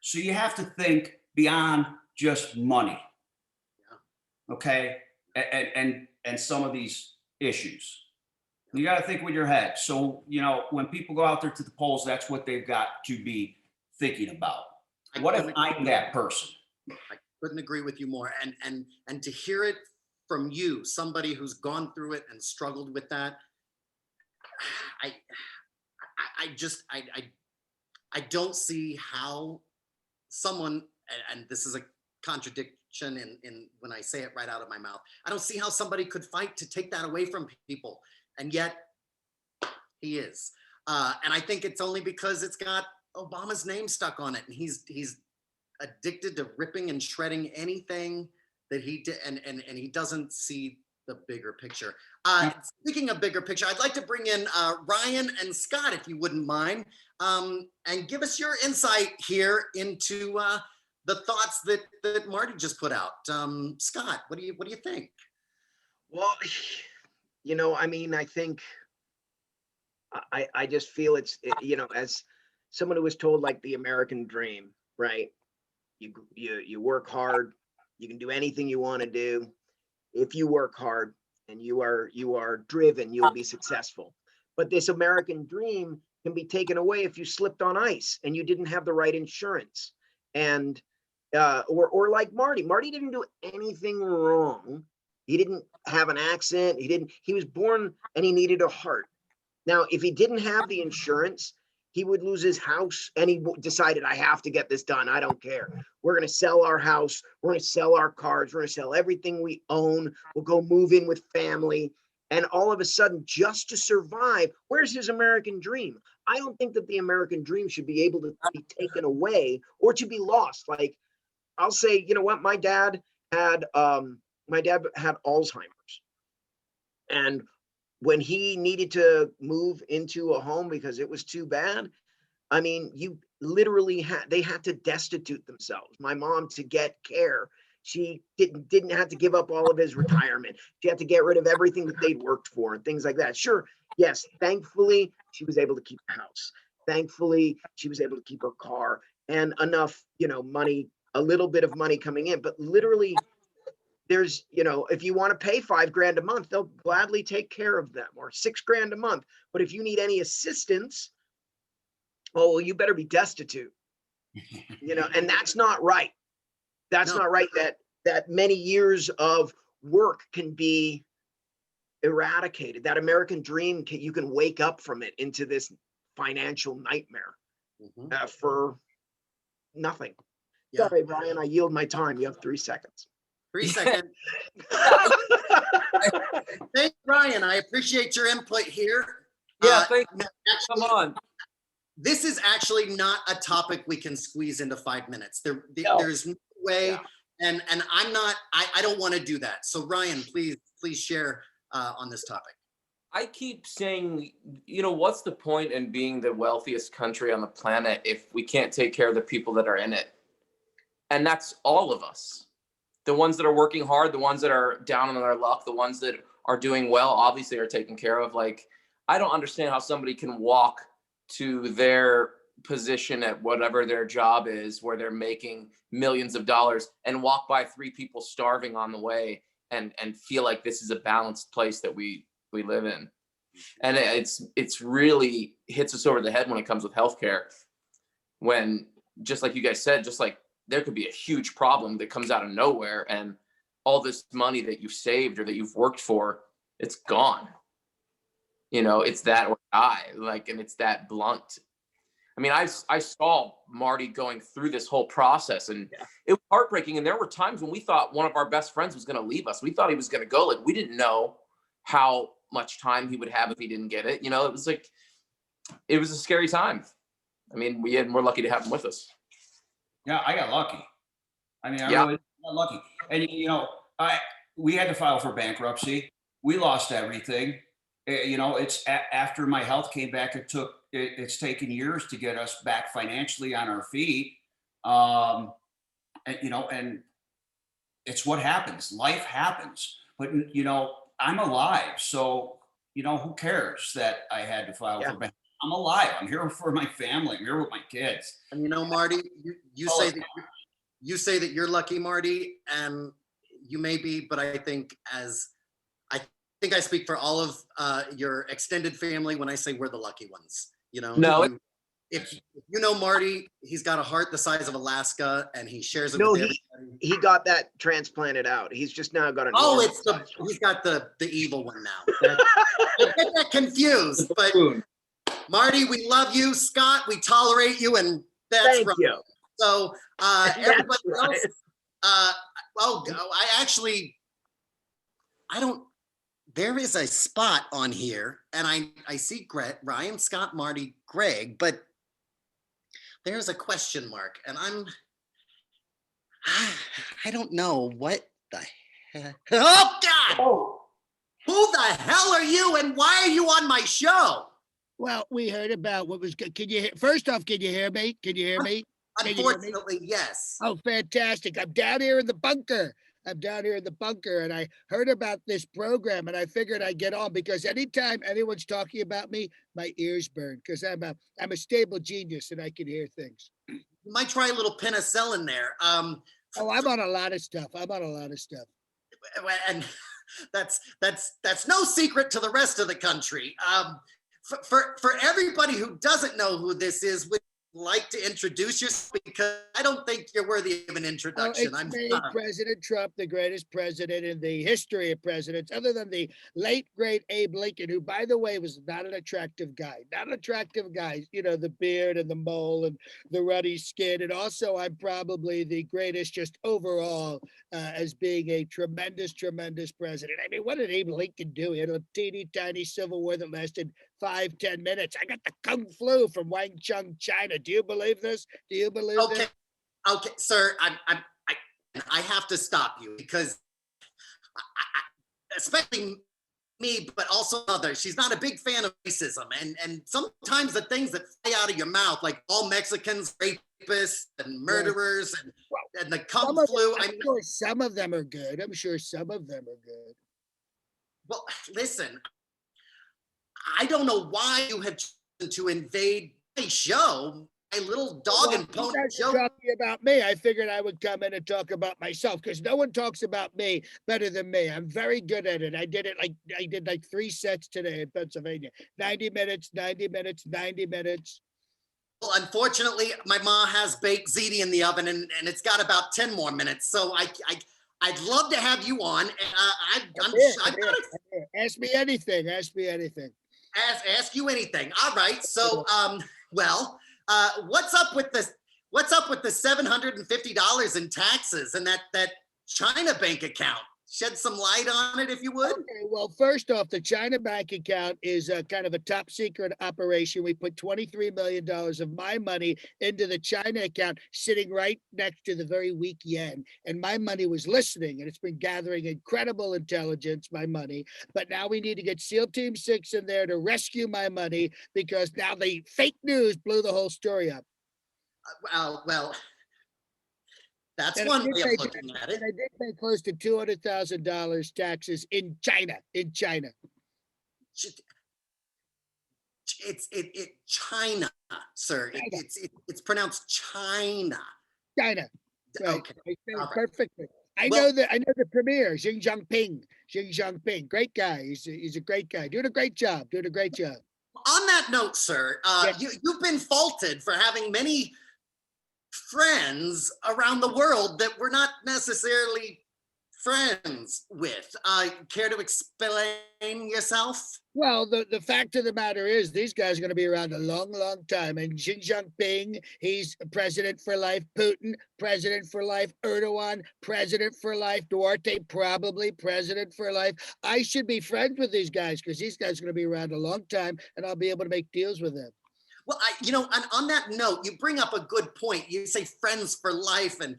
So you have to think beyond just money. Okay. And some of these issues. You got to think with your head. So, you know, when people go out there to the polls, that's what they've got to be thinking about. What if I'm that person? I couldn't agree with you more. And to hear it from you, somebody who's gone through it and struggled with that, I don't see how someone, and this is a contradiction in when I say it right out of my mouth, I don't see how somebody could fight to take that away from people, and yet he is. And I think it's only because it's got Obama's name stuck on it, and he's addicted to ripping and shredding anything that he did, and he doesn't see the bigger picture. Speaking of bigger picture, I'd like to bring in Ryan and Scott, if you wouldn't mind, and give us your insight here into the thoughts that Marty just put out. Scott, what do you think? Well, you know, I mean, I think I just feel you know, as someone who was told like the American dream, right? You work hard, you can do anything you want to do. If you work hard and you are driven, you'll be successful. But this American dream can be taken away if you slipped on ice and you didn't have the right insurance. And or like Marty didn't do anything wrong. He didn't have an accent. He was born and he needed a heart. Now, if he didn't have the insurance, he would lose his house, and he decided, I have to get this done. I don't care. We're going to sell our house. We're going to sell our cars. We're going to sell everything we own. We'll go move in with family. And all of a sudden, just to survive, where's his American dream? I don't think that the American dream should be able to be taken away or to be lost. Like, I'll say, you know what? My dad had Alzheimer's. And when he needed to move into a home because it was too bad, I mean, you literally they had to destitute themselves. My mom, to get care, she didn't have to give up all of his retirement. She had to get rid of everything that they'd worked for and things like that. Sure, yes, thankfully, she was able to keep the house. Thankfully, she was able to keep her car and enough, you know, money, a little bit of money coming in. But literally, there's, you know, if you want to pay $5,000 a month, they'll gladly take care of them, or $6,000 a month. But if you need any assistance, oh, well, you better be destitute, you know, and that's not right. That's not right. That many years of work can be eradicated. That American dream, you can wake up from it into this financial nightmare for nothing. Yeah. Sorry, Brian, I yield my time. You have 3 seconds. 3 seconds. Thanks, Ryan. I appreciate your input here. Yeah, thank you. Come on. This is actually not a topic we can squeeze into 5 minutes. There's no way, and I don't want to do that. So Ryan, please share on this topic. I keep saying, you know, what's the point in being the wealthiest country on the planet if we can't take care of the people that are in it? And that's all of us. The ones that are working hard, the ones that are down on their luck, the ones that are doing well, obviously are taken care of. Like, I don't understand how somebody can walk to their position at whatever their job is, where they're making millions of dollars, and walk by 3 people starving on the way and feel like this is a balanced place that we live in. And it's really hits us over the head when it comes with healthcare. When, just like you guys said, just like there could be a huge problem that comes out of nowhere, and all this money that you've saved or that you've worked for, it's gone. You know, it's that or die, like, and it's that blunt. I mean, I saw Marty going through this whole process, and it was heartbreaking. And there were times when we thought one of our best friends was going to leave us. We thought he was going to go. Like, we didn't know how much time he would have if he didn't get it. You know, it was a scary time. I mean, we're lucky to have him with us. Yeah, I got lucky. I mean, I really got lucky. And, you know, we had to file for bankruptcy. We lost everything. You know, it's after my health came back, it's taken years to get us back financially on our feet. And, you know, and it's what happens. Life happens. But, you know, I'm alive. So who cares that I had to file Yeah. for bankruptcy? I'm alive. I'm here for my family. I'm here with my kids. And Marty, you say that you're lucky, Marty, and you may be, but I think I speak for all of your extended family when I say we're the lucky ones. No, If Marty, he's got a heart the size of Alaska, and he shares it No, with everybody. he got that transplanted out. He's just now got a. Oh, normal he's got the evil one now. I get that confused, but Marty, we love you. Scott, we tolerate you, and that's Thank right. you. So everybody right. else, I don't. There is a spot on here, and I see Gret, Ryan, Scott, Marty, Greg, but there's a question mark, and I don't know what the heck. Oh God! Oh, Who the hell are you, and why are you on my show? well, we heard about what was good. Can you hear? First off, can you hear me? Can you hear me? Can you hear me? Unfortunately, yes. Oh, fantastic. I'm down here in the bunker. And I heard about this program and I figured I'd get on because anytime anyone's talking about me, my ears burn because I'm a stable genius and I can hear things. You might try a little penicillin there. Oh, I'm on a lot of stuff. And that's no secret to the rest of the country. For everybody who doesn't know who this is, would you like to introduce yourself, because I don't think you're worthy of an introduction. It's me, President Trump, the greatest president in the history of presidents, other than the late, great Abe Lincoln, who, by the way, was not an attractive guy. The beard and the mole and the ruddy skin. And also, I'm probably the greatest just overall as being a tremendous, tremendous president. I mean, what did Abe Lincoln do? He had a teeny tiny civil war that lasted 5-10 minutes. I got the Kung Flu from Wang Chung, China. Do you believe this? Okay, okay, sir. I have to stop you because, especially me, but also others. She's not a big fan of racism, and sometimes the things that fly out of your mouth, like all Mexicans, rapists, and murderers, and the Kung Flu. I'm sure some of them are good. Well, listen. I don't know why you have chosen to invade my show, my little dog and pony show. Talking about me, I figured I would come in and talk about myself because no one talks about me better than me. I'm very good at it. I did like 3 sets today in Pennsylvania. 90 minutes. Well, unfortunately, my mom has baked ziti in the oven, and it's got about 10 more minutes. So I'd love to have you on. Ask me anything. Ask you anything. All right. So, what's up with this? What's up with the $750 in taxes and that China bank account? Shed some light on it, if you would. Okay, well, first off, the China bank account is kind of a top secret operation. We put $23 million of my money into the China account, sitting right next to the very weak yen. And my money was listening, and it's been gathering incredible intelligence, my money. But now we need to get SEAL Team 6 in there to rescue my money because now the fake news blew the whole story up. Well, that's one way of looking at it. I did pay close to $200,000 taxes in China. It's China, sir. China. It's pronounced China. China. Right. Okay. I say it perfectly. I know the premier, Xi Jinping. Great guy. He's a great guy. Doing a great job. On that note, sir, you've been faulted for having many friends around the world that we're not necessarily friends with. Care to explain yourself? Well, the fact of the matter is these guys are going to be around a long, long time. And Xi Jinping, he's president for life. Putin, president for life. Erdogan, president for life. Duarte, probably president for life. I should be friends with these guys because these guys are going to be around a long time and I'll be able to make deals with them. Well, on that note, you bring up a good point. You say friends for life, but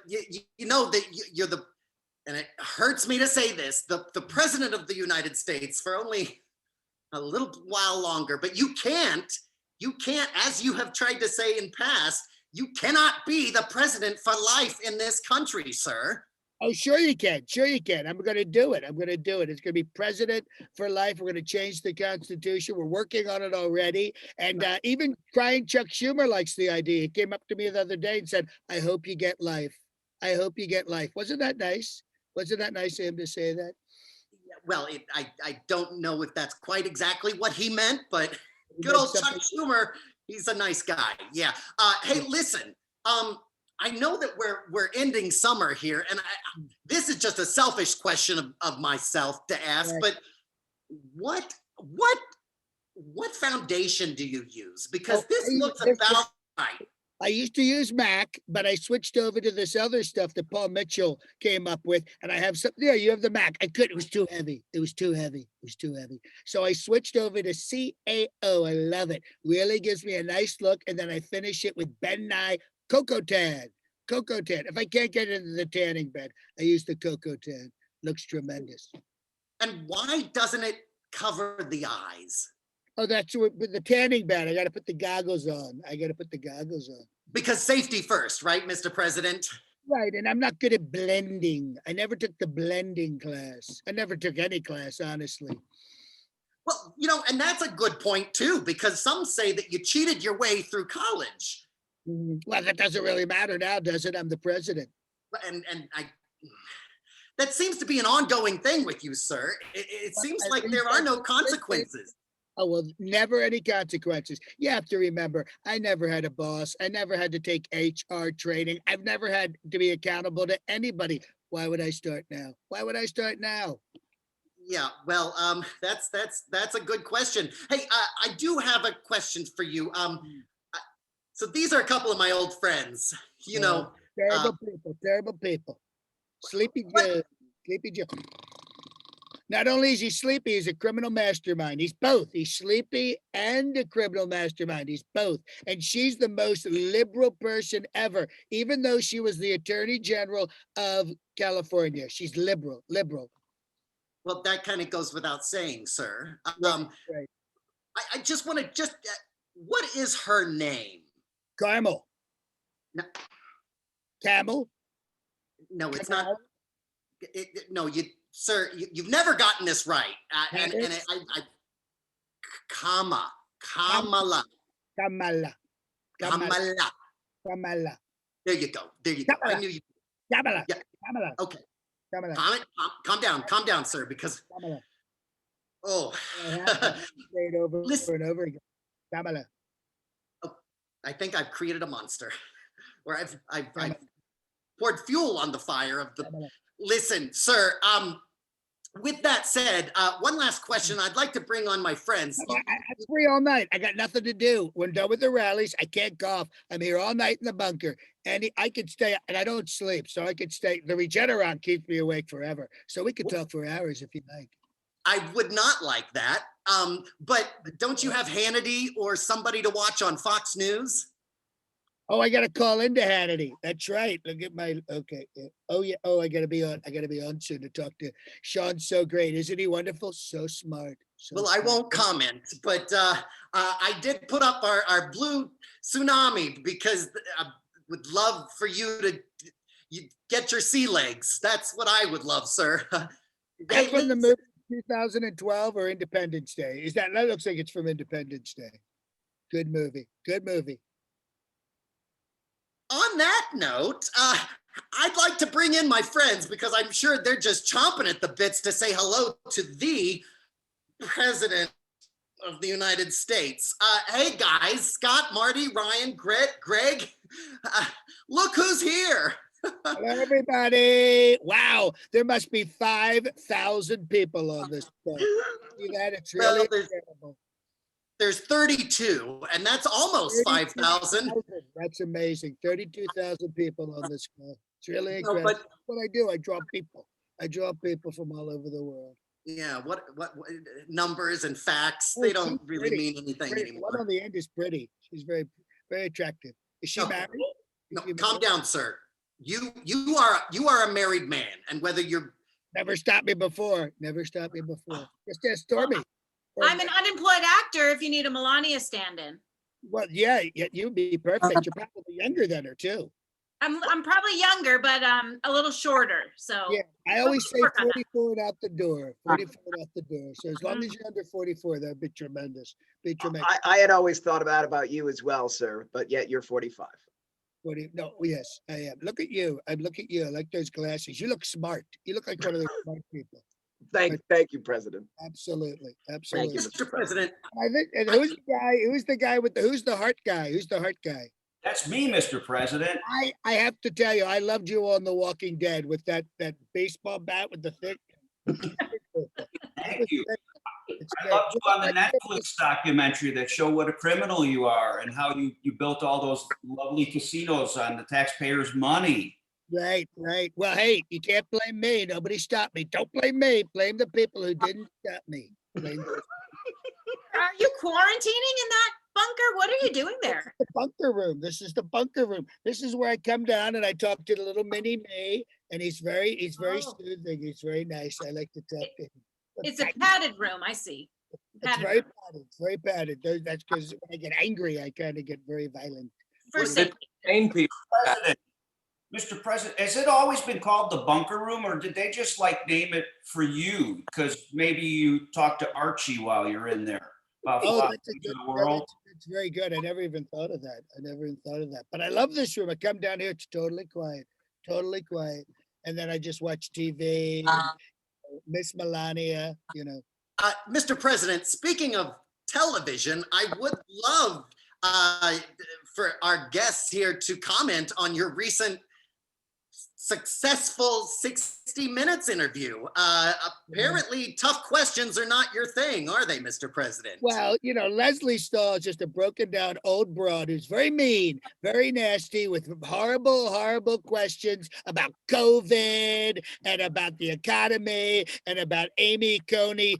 you know that you're the, and it hurts me to say this, the president of the United States for only a little while longer. But you can't, as you have tried to say in past, you cannot be the president for life in this country, sir. Oh, sure you can. Sure you can. I'm going to do it. I'm going to do it. It's going to be president for life. We're going to change the Constitution. We're working on it already. And even crying Chuck Schumer likes the idea. He came up to me the other day and said, I hope you get life. I hope you get life. Wasn't that nice? Wasn't that nice of him to say that? Well, I don't know if that's quite exactly what he meant, but good old Chuck Schumer, he's a nice guy. Yeah. Hey, listen, I know that we're ending summer here, and this is just a selfish question of myself to ask, but what foundation do you use? Because this looks about right. I used to use MAC, but I switched over to this other stuff that Paul Mitchell came up with. And I have some, yeah, you have the MAC. I couldn't, it was too heavy. It was too heavy. It was too heavy. So I switched over to CAO. I love it. Really gives me a nice look. And then I finish it with Ben Nye Cocoa Tan. Cocoa Tan. If I can't get into the tanning bed, I use the Cocoa Tan. Looks tremendous. And why doesn't it cover the eyes? Oh, that's with the tanning bed. I got to put the goggles on. Because safety first, right, Mr. President? Right. And I'm not good at blending. I never took the blending class. I never took any class, honestly. Well, and that's a good point, too, because some say that you cheated your way through college. Well, that doesn't really matter now, does it? I'm the president. And that seems to be an ongoing thing with you, sir. It seems like there are no consequences. Oh, well, never any consequences. You have to remember, I never had a boss. I never had to take HR training. I've never had to be accountable to anybody. Why would I start now? Yeah, well, that's a good question. Hey, I do have a question for you. So these are a couple of my old friends, Terrible people. Sleepy Joe. Not only is he sleepy, he's a criminal mastermind. He's both. He's sleepy and a criminal mastermind. He's both. And she's the most liberal person ever, even though she was the attorney general of California. She's liberal. Well, that kind of goes without saying, sir. Right. I just want to what is her name? Carmel. No. Camel? No, it's not. No, sir, you've never gotten this right. Kamala. There you go. Kamala. I knew you. Kamala. Yeah. Kamala. Okay. Kamala. Calm down, sir, because. Kamala. Oh. Say it over and over again. Kamala. Oh, I think I've created a monster, or I've poured fuel on the fire of the. Kamala. Listen, sir. With that said, one last question. I'd like to bring on my friends. I'm free all night. I got nothing to do. When done with the rallies, I can't golf. I'm here all night in the bunker. And I could stay, and I don't sleep, so I could stay. The Regeneron keeps me awake forever. So we could talk for hours if you like. I would not like that. But don't you have Hannity or somebody to watch on Fox News? Oh, I got to call into Hannity. That's right. Look at my, okay. Oh, yeah. Oh, I got to be on soon to talk to Sean's so great. Isn't he wonderful? So smart. Well, I won't comment, but I did put up our blue tsunami because I would love for you to get your sea legs. That's what I would love, sir. That's from the movie 2012 or Independence Day. That looks like it's from Independence Day. Good movie. On that note, I'd like to bring in my friends because I'm sure they're just chomping at the bits to say hello to the President of the United States. Hey guys, Scott, Marty, Ryan, Gret, Greg, look who's here. Hello, everybody. Wow, there must be 5,000 people on this phone. See that? It's really incredible. There's 32, and that's almost 5,000. That's amazing. 32,000 people on this call. It's really incredible. But what I do, I draw people. I draw people from all over the world. Yeah, what numbers and facts, they don't really mean anything anymore. One on the end is pretty. She's very, very attractive. Is she married? No, calm down, sir. You are a married man, and whether you're never stopped me before. Just ask Stormy. I'm an unemployed actor if you need a Melania stand-in. Well, yeah, you'd be perfect. You're probably younger than her, too. I'm probably younger, but a little shorter. So Yeah, I always say work on that. 44 and out the door. 44 and out the door. So as long as you're under 44, that'd be tremendous. Be tremendous. I had always thought about you as well, sir, but yet you're 45. 40, no, yes, I am. Look at you. I look at you. I like those glasses. You look smart. You look like one of those smart people. Thank you, President. Absolutely, Thank absolutely. you, Mr. President, I think, and who's the guy? Who's the guy with the? Who's the heart guy? Who's the heart guy? That's me, Mr. President. I have to tell you, I loved you on The Walking Dead with that baseball bat with the thick. Thank you. It's I great. loved you on the Netflix documentary that showed what a criminal you are and how you built all those lovely casinos on the taxpayers' money. Right, right. Well, hey, you can't blame me. Nobody stopped me. Don't blame me. Blame the people who didn't stop me. Blame Are you quarantining in that bunker? What are you doing there? the bunker room. This is the bunker room. This is where I come down and I talk to the little mini me, and he's very Oh. soothing. He's very nice. I like to talk to him. But It's a thank- padded room. I see. It's padded very room. padded. It's very padded. That's because when I get angry, I kind of get very violent. For Was it safety. sane people? President, Mr. President, has it always been called the bunker room, or did they just like name it for you? Because maybe you talked to Archie while you're in there about Oh, flying that's a into good. the world. It's very good. I never even thought of that. I never even thought of that. But I love this room. I come down here. It's totally quiet. Totally quiet. And then I just watch TV. Miss Melania. You know. Mr. President, speaking of television, I would love for our guests here to comment on your recent successful 60 Minutes interview. Apparently, tough questions are not your thing, are they, Mr. President? Well, you know, Leslie Stahl is just a broken down old broad who's very mean, very nasty, with horrible, horrible questions about COVID and about the economy and about Amy Coney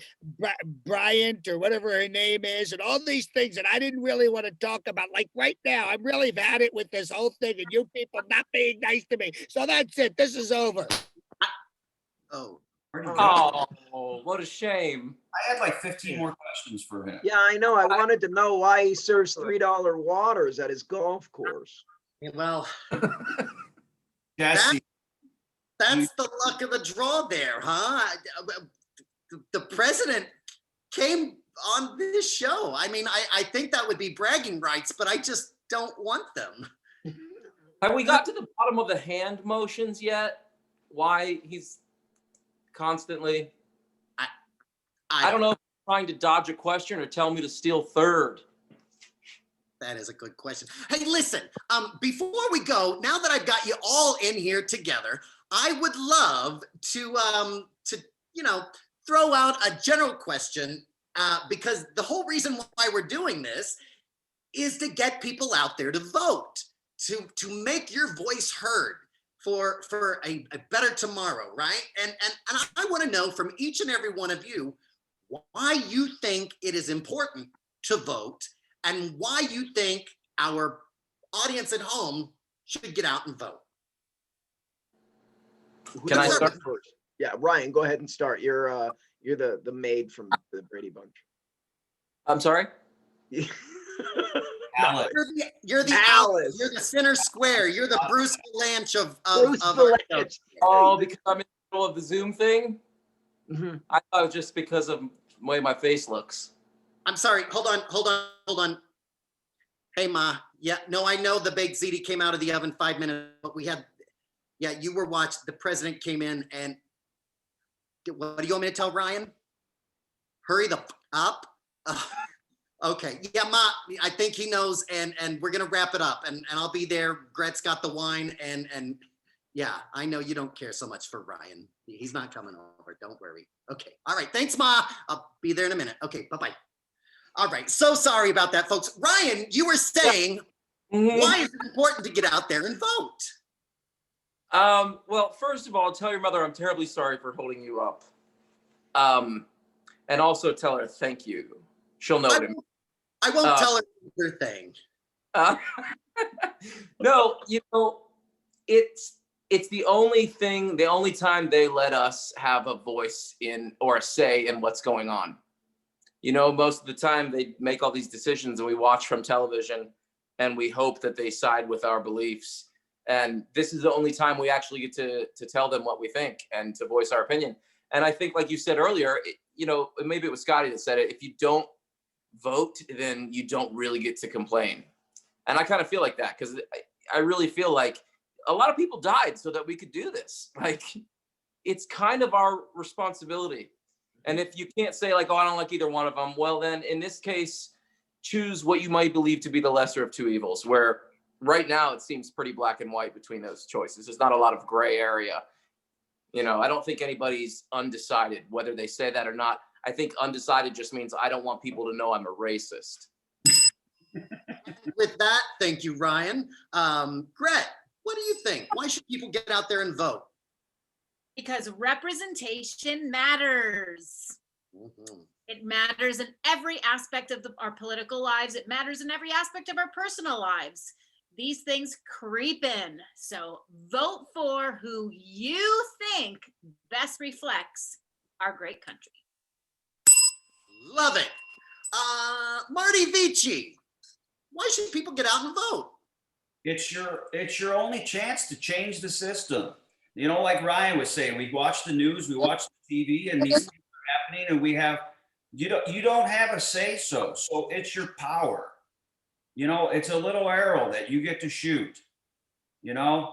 Bryant or whatever her name is, and all these things that I didn't really want to talk about. Like right now, I'm really had it with this whole thing and you people not being nice to me. So that's it. This is over. Oh, Where'd he go? Oh, what a shame. I had like 15 more questions for him. Yeah, I know. I wanted to know why he serves $3 waters at his golf course. well, Jesse, that's the luck of the draw there, huh? The president came on this show. I mean, I think that would be bragging rights, but I just don't want them. Have we got to the bottom of the hand motions yet? Why he's constantly, I don't know if he's trying to dodge a question or tell me to steal third. That is a good question. Hey, listen, before we go, now that I've got you all in here together, I would love to throw out a general question because the whole reason why we're doing this is to get people out there to vote, to make your voice heard for a better tomorrow, right? And I want to know from each and every one of you why you think it is important to vote and why you think our audience at home should get out and vote. Can I start? first? Yeah, Ryan, go ahead and start. You're the maid from the Brady Bunch. I'm sorry? Alex. You're the Alice. You're the center square. You're the Bruce Valanche of Bruce our Valanche. show. Oh, because I'm in the middle of the Zoom thing? Mhm. I thought it was just because of the way my face looks. I'm sorry. Hold on. Hey, Ma. Yeah, no, I know the baked ziti came out of the oven 5 minutes, but you were watching. The president came in and what do you want me to tell Ryan? Hurry the up. Okay. Yeah, Ma, I think he knows and we're going to wrap it up and I'll be there. Gret's got the wine and yeah, I know you don't care so much for Ryan. He's not coming over. Don't worry. Okay. All right. Thanks, Ma. I'll be there in a minute. Okay. Bye-bye. All right. So sorry about that, folks. Ryan, you were saying, why is it important to get out there and vote? Well, first of all, tell your mother I'm terribly sorry for holding you up. And also tell her thank you. She'll know what it means. I won't tell her your thing. No, it's the only time they let us have a voice in or a say in what's going on. Most of the time they make all these decisions and we watch from television and we hope that they side with our beliefs. And this is the only time we actually get to tell them what we think and to voice our opinion. And I think, like you said earlier, maybe it was Scotty that said it, if you don't vote, then you don't really get to complain. And I kind of feel like that, because I really feel like a lot of people died so that we could do this. Like, it's kind of our responsibility. And if you can't say like, oh, I don't like either one of them, well, then in this case, choose what you might believe to be the lesser of two evils, where right now it seems pretty black and white between those choices. There's not a lot of gray area. I don't think anybody's undecided whether they say that or not. I think undecided just means I don't want people to know I'm a racist. With that, thank you, Ryan. Gret, what do you think? Why should people get out there and vote? Because representation matters. Mm-hmm. It matters in every aspect of our political lives. It matters in every aspect of our personal lives. These things creep in. So vote for who you think best reflects our great country. Love it. Marty Vece, why should people get out and vote? It's your only chance to change the system. Like Ryan was saying, we watch the news, we watch the TV, and these things are happening, and you don't have a say so. So it's your power. It's a little arrow that you get to shoot. To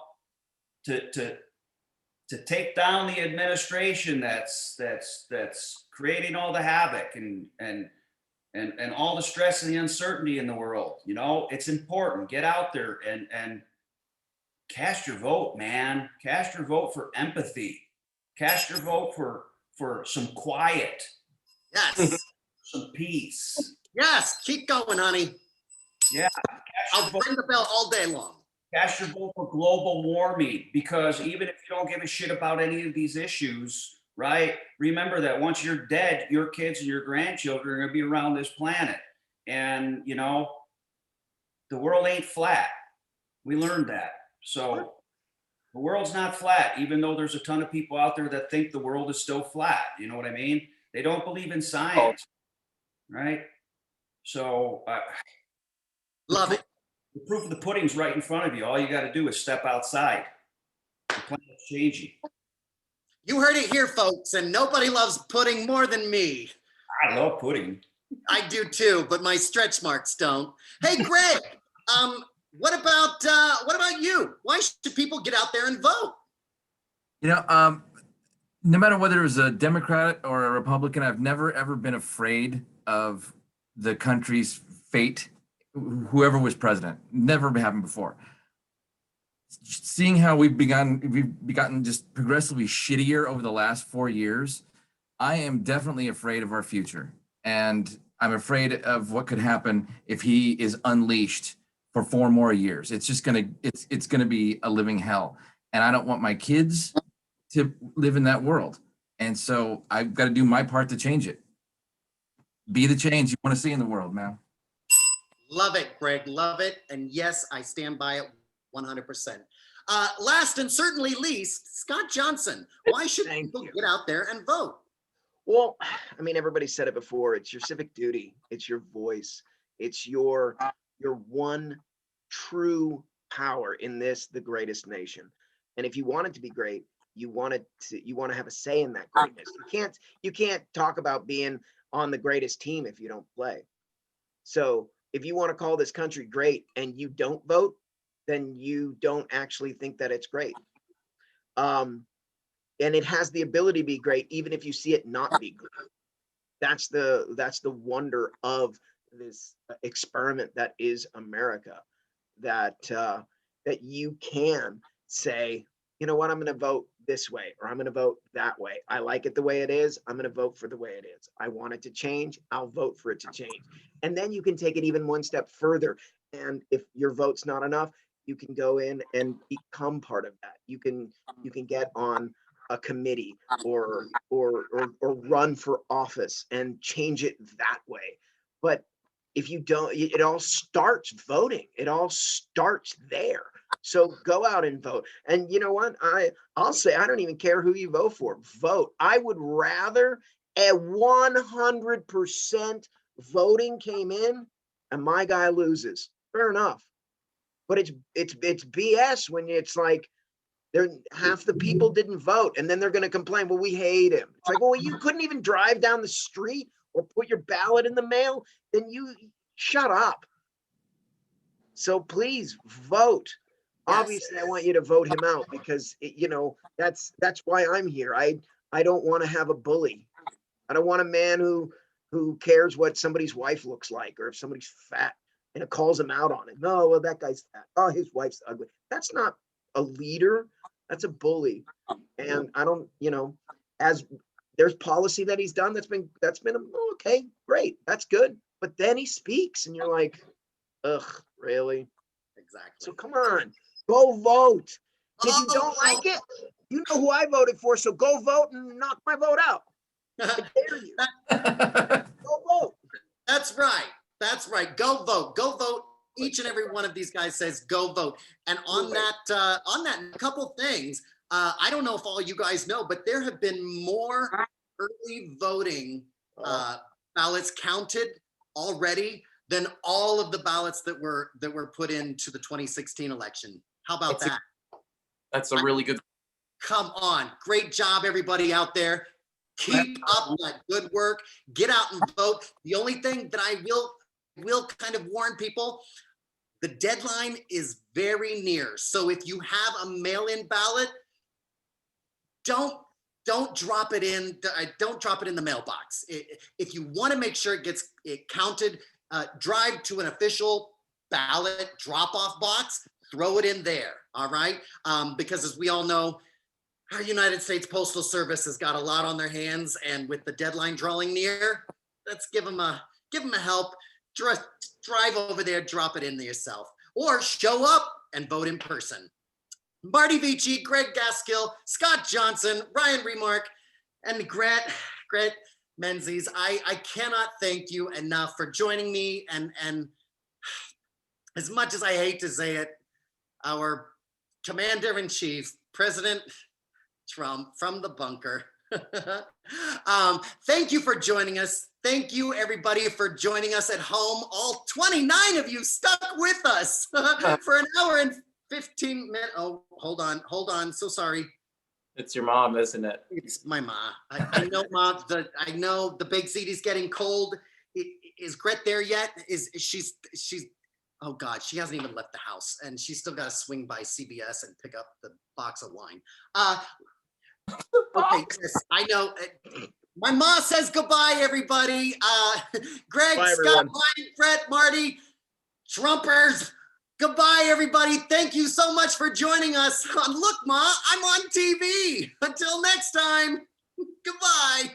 take down the administration that's creating all the havoc and all the stress and the uncertainty in the world. It's important. Get out there and cast your vote, man. Cast your vote for empathy. Cast your vote for some quiet. Yes. Some peace. Yes. Keep going, honey. Yeah. I'll ring the bell all day long. Cast your vote for global warming, because even if you don't give a shit about any of these issues, right? Remember that once you're dead, your kids and your grandchildren are going to be around this planet. And, the world ain't flat. We learned that. So the world's not flat, even though there's a ton of people out there that think the world is still flat. You know what I mean? They don't believe in science, right? So love it. The proof of the pudding's right in front of you. All you got to do is step outside. The planet's changing. You heard it here, folks, and nobody loves pudding more than me. I love pudding. I do too, but my stretch marks don't. Hey, Greg, what about you? Why should people get out there and vote? No matter whether it was a Democrat or a Republican, I've never ever been afraid of the country's fate, whoever was president. Never happened before. Seeing how we've gotten just progressively shittier over the last 4 years, I am definitely afraid of our future. And I'm afraid of what could happen if he is unleashed for 4 more years. It's just it's gonna be a living hell. And I don't want my kids to live in that world. And so I've got to do my part to change it. Be the change you want to see in the world, man. Love it, Greg, love it. And yes, I stand by it 100%. Last and certainly least, Scott Johnson, why should people get out there and vote? Well, I mean, everybody said it before. It's your civic duty. It's your voice. It's your one true power in this, the greatest nation. And if you want it to be great, you want to have a say in that greatness. You can't talk about being on the greatest team if you don't play. So if you want to call this country great and you don't vote, then you don't actually think that it's great. And it has the ability to be great, even if you see it not be great. That's the wonder of this experiment that is America, that you can say, you know what, I'm going to vote this way, or I'm going to vote that way. I like it the way it is. I'm going to vote for the way it is. I want it to change. I'll vote for it to change. And then you can take it even one step further. And if your vote's not enough, you can go in and become part of that. You can get on a committee or run for office and change it that way. But if you don't, it all starts voting. It all starts there. So go out and vote. And you know what? I'll say, I don't even care who you vote for. Vote. I would rather a 100% voting came in and my guy loses. Fair enough. but it's BS when it's like half the people didn't vote, and then they're going to complain, well, we hate him. It's like, well, you couldn't even drive down the street or put your ballot in the mail, then you shut up. So please vote. Yes. Obviously, I want you to vote him out because that's why I'm here. I don't want to have a bully. I don't want a man who cares what somebody's wife looks like or if somebody's fat and it calls him out on it. No, well, that guy's fat. Oh, his wife's ugly. That's not a leader. That's a bully. And I don't, as there's policy that he's done that's been okay, great, that's good. But then he speaks and you're like, ugh, really? Exactly. So come on, go vote. If you don't like it, you know who I voted for, so go vote and knock my vote out. I dare you. Go vote. That's right. That's right. Go vote. Go vote. Each and every one of these guys says go vote. And on that couple things, I don't know if all you guys know, but there have been more early voting ballots counted already than all of the ballots that were put into the 2016 election. How about that? That's a really good. Come on. Great job, everybody out there. Keep up that good work. Get out and vote. The only thing that I will kind of warn people, the deadline is very near. So if you have a mail-in ballot, don't drop it in. Don't drop it in the mailbox. If you want to make sure it gets counted, drive to an official ballot drop-off box. Throw it in there. All right, because as we all know, our United States Postal Service has got a lot on their hands, and with the deadline drawing near, let's give them a help. Drive over there, drop it in there yourself, or show up and vote in person. Marty Vece, Greg Gaskill, Scott Johnson, Ryan Remark, and Gret Menzies. I cannot thank you enough for joining me. And as much as I hate to say it, our Commander-in-Chief, President Trump from the bunker. Thank you for joining us. Thank you, everybody, for joining us at home. All 29 of you stuck with us for an hour and 15 minutes. Oh, hold on. So sorry. It's your mom, isn't it? It's my ma. I know, Mom. I know the big seat is getting cold. Is Gret there yet? She's? Oh God, she hasn't even left the house, and she's still got to swing by CVS and pick up the box of wine. Okay, Chris, I know. My ma says goodbye, everybody. Greg, bye, Scott, everyone. Ryan, Gret, Marty, Trumpers. Goodbye, everybody. Thank you so much for joining us. Look, Ma, I'm on TV. Until next time, goodbye.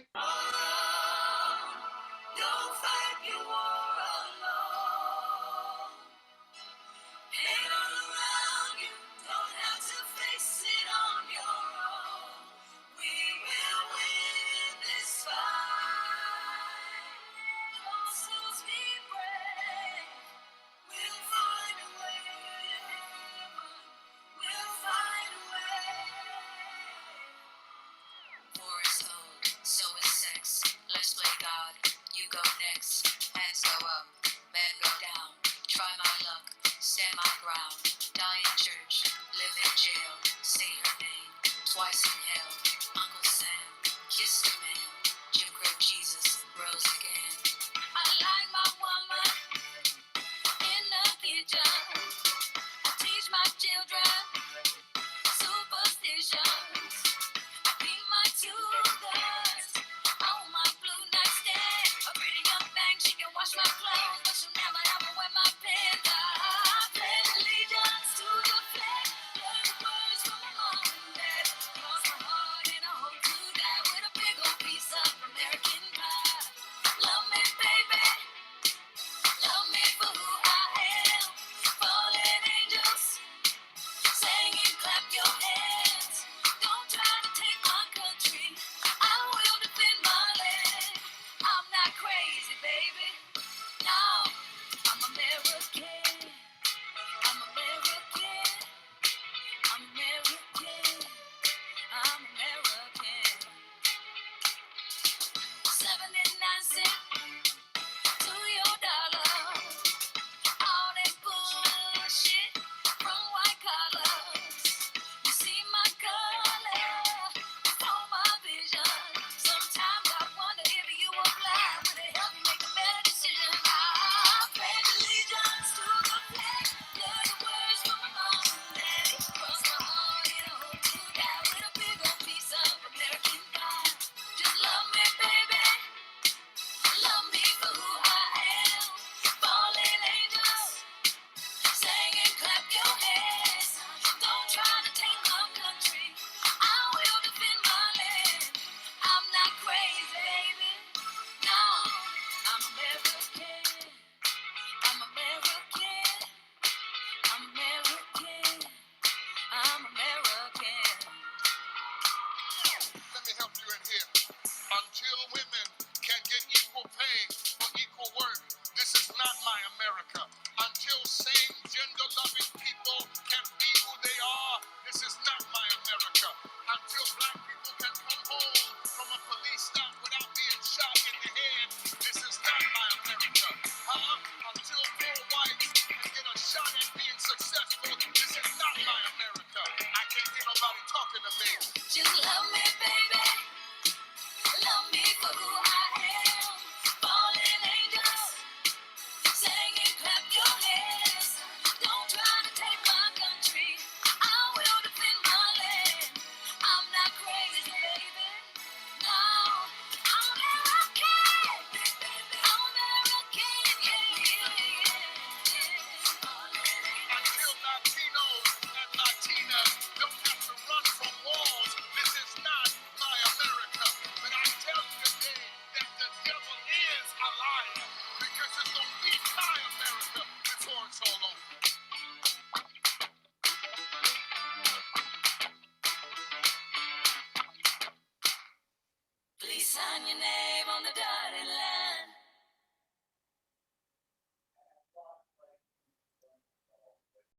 Just love me, baby. Love me for who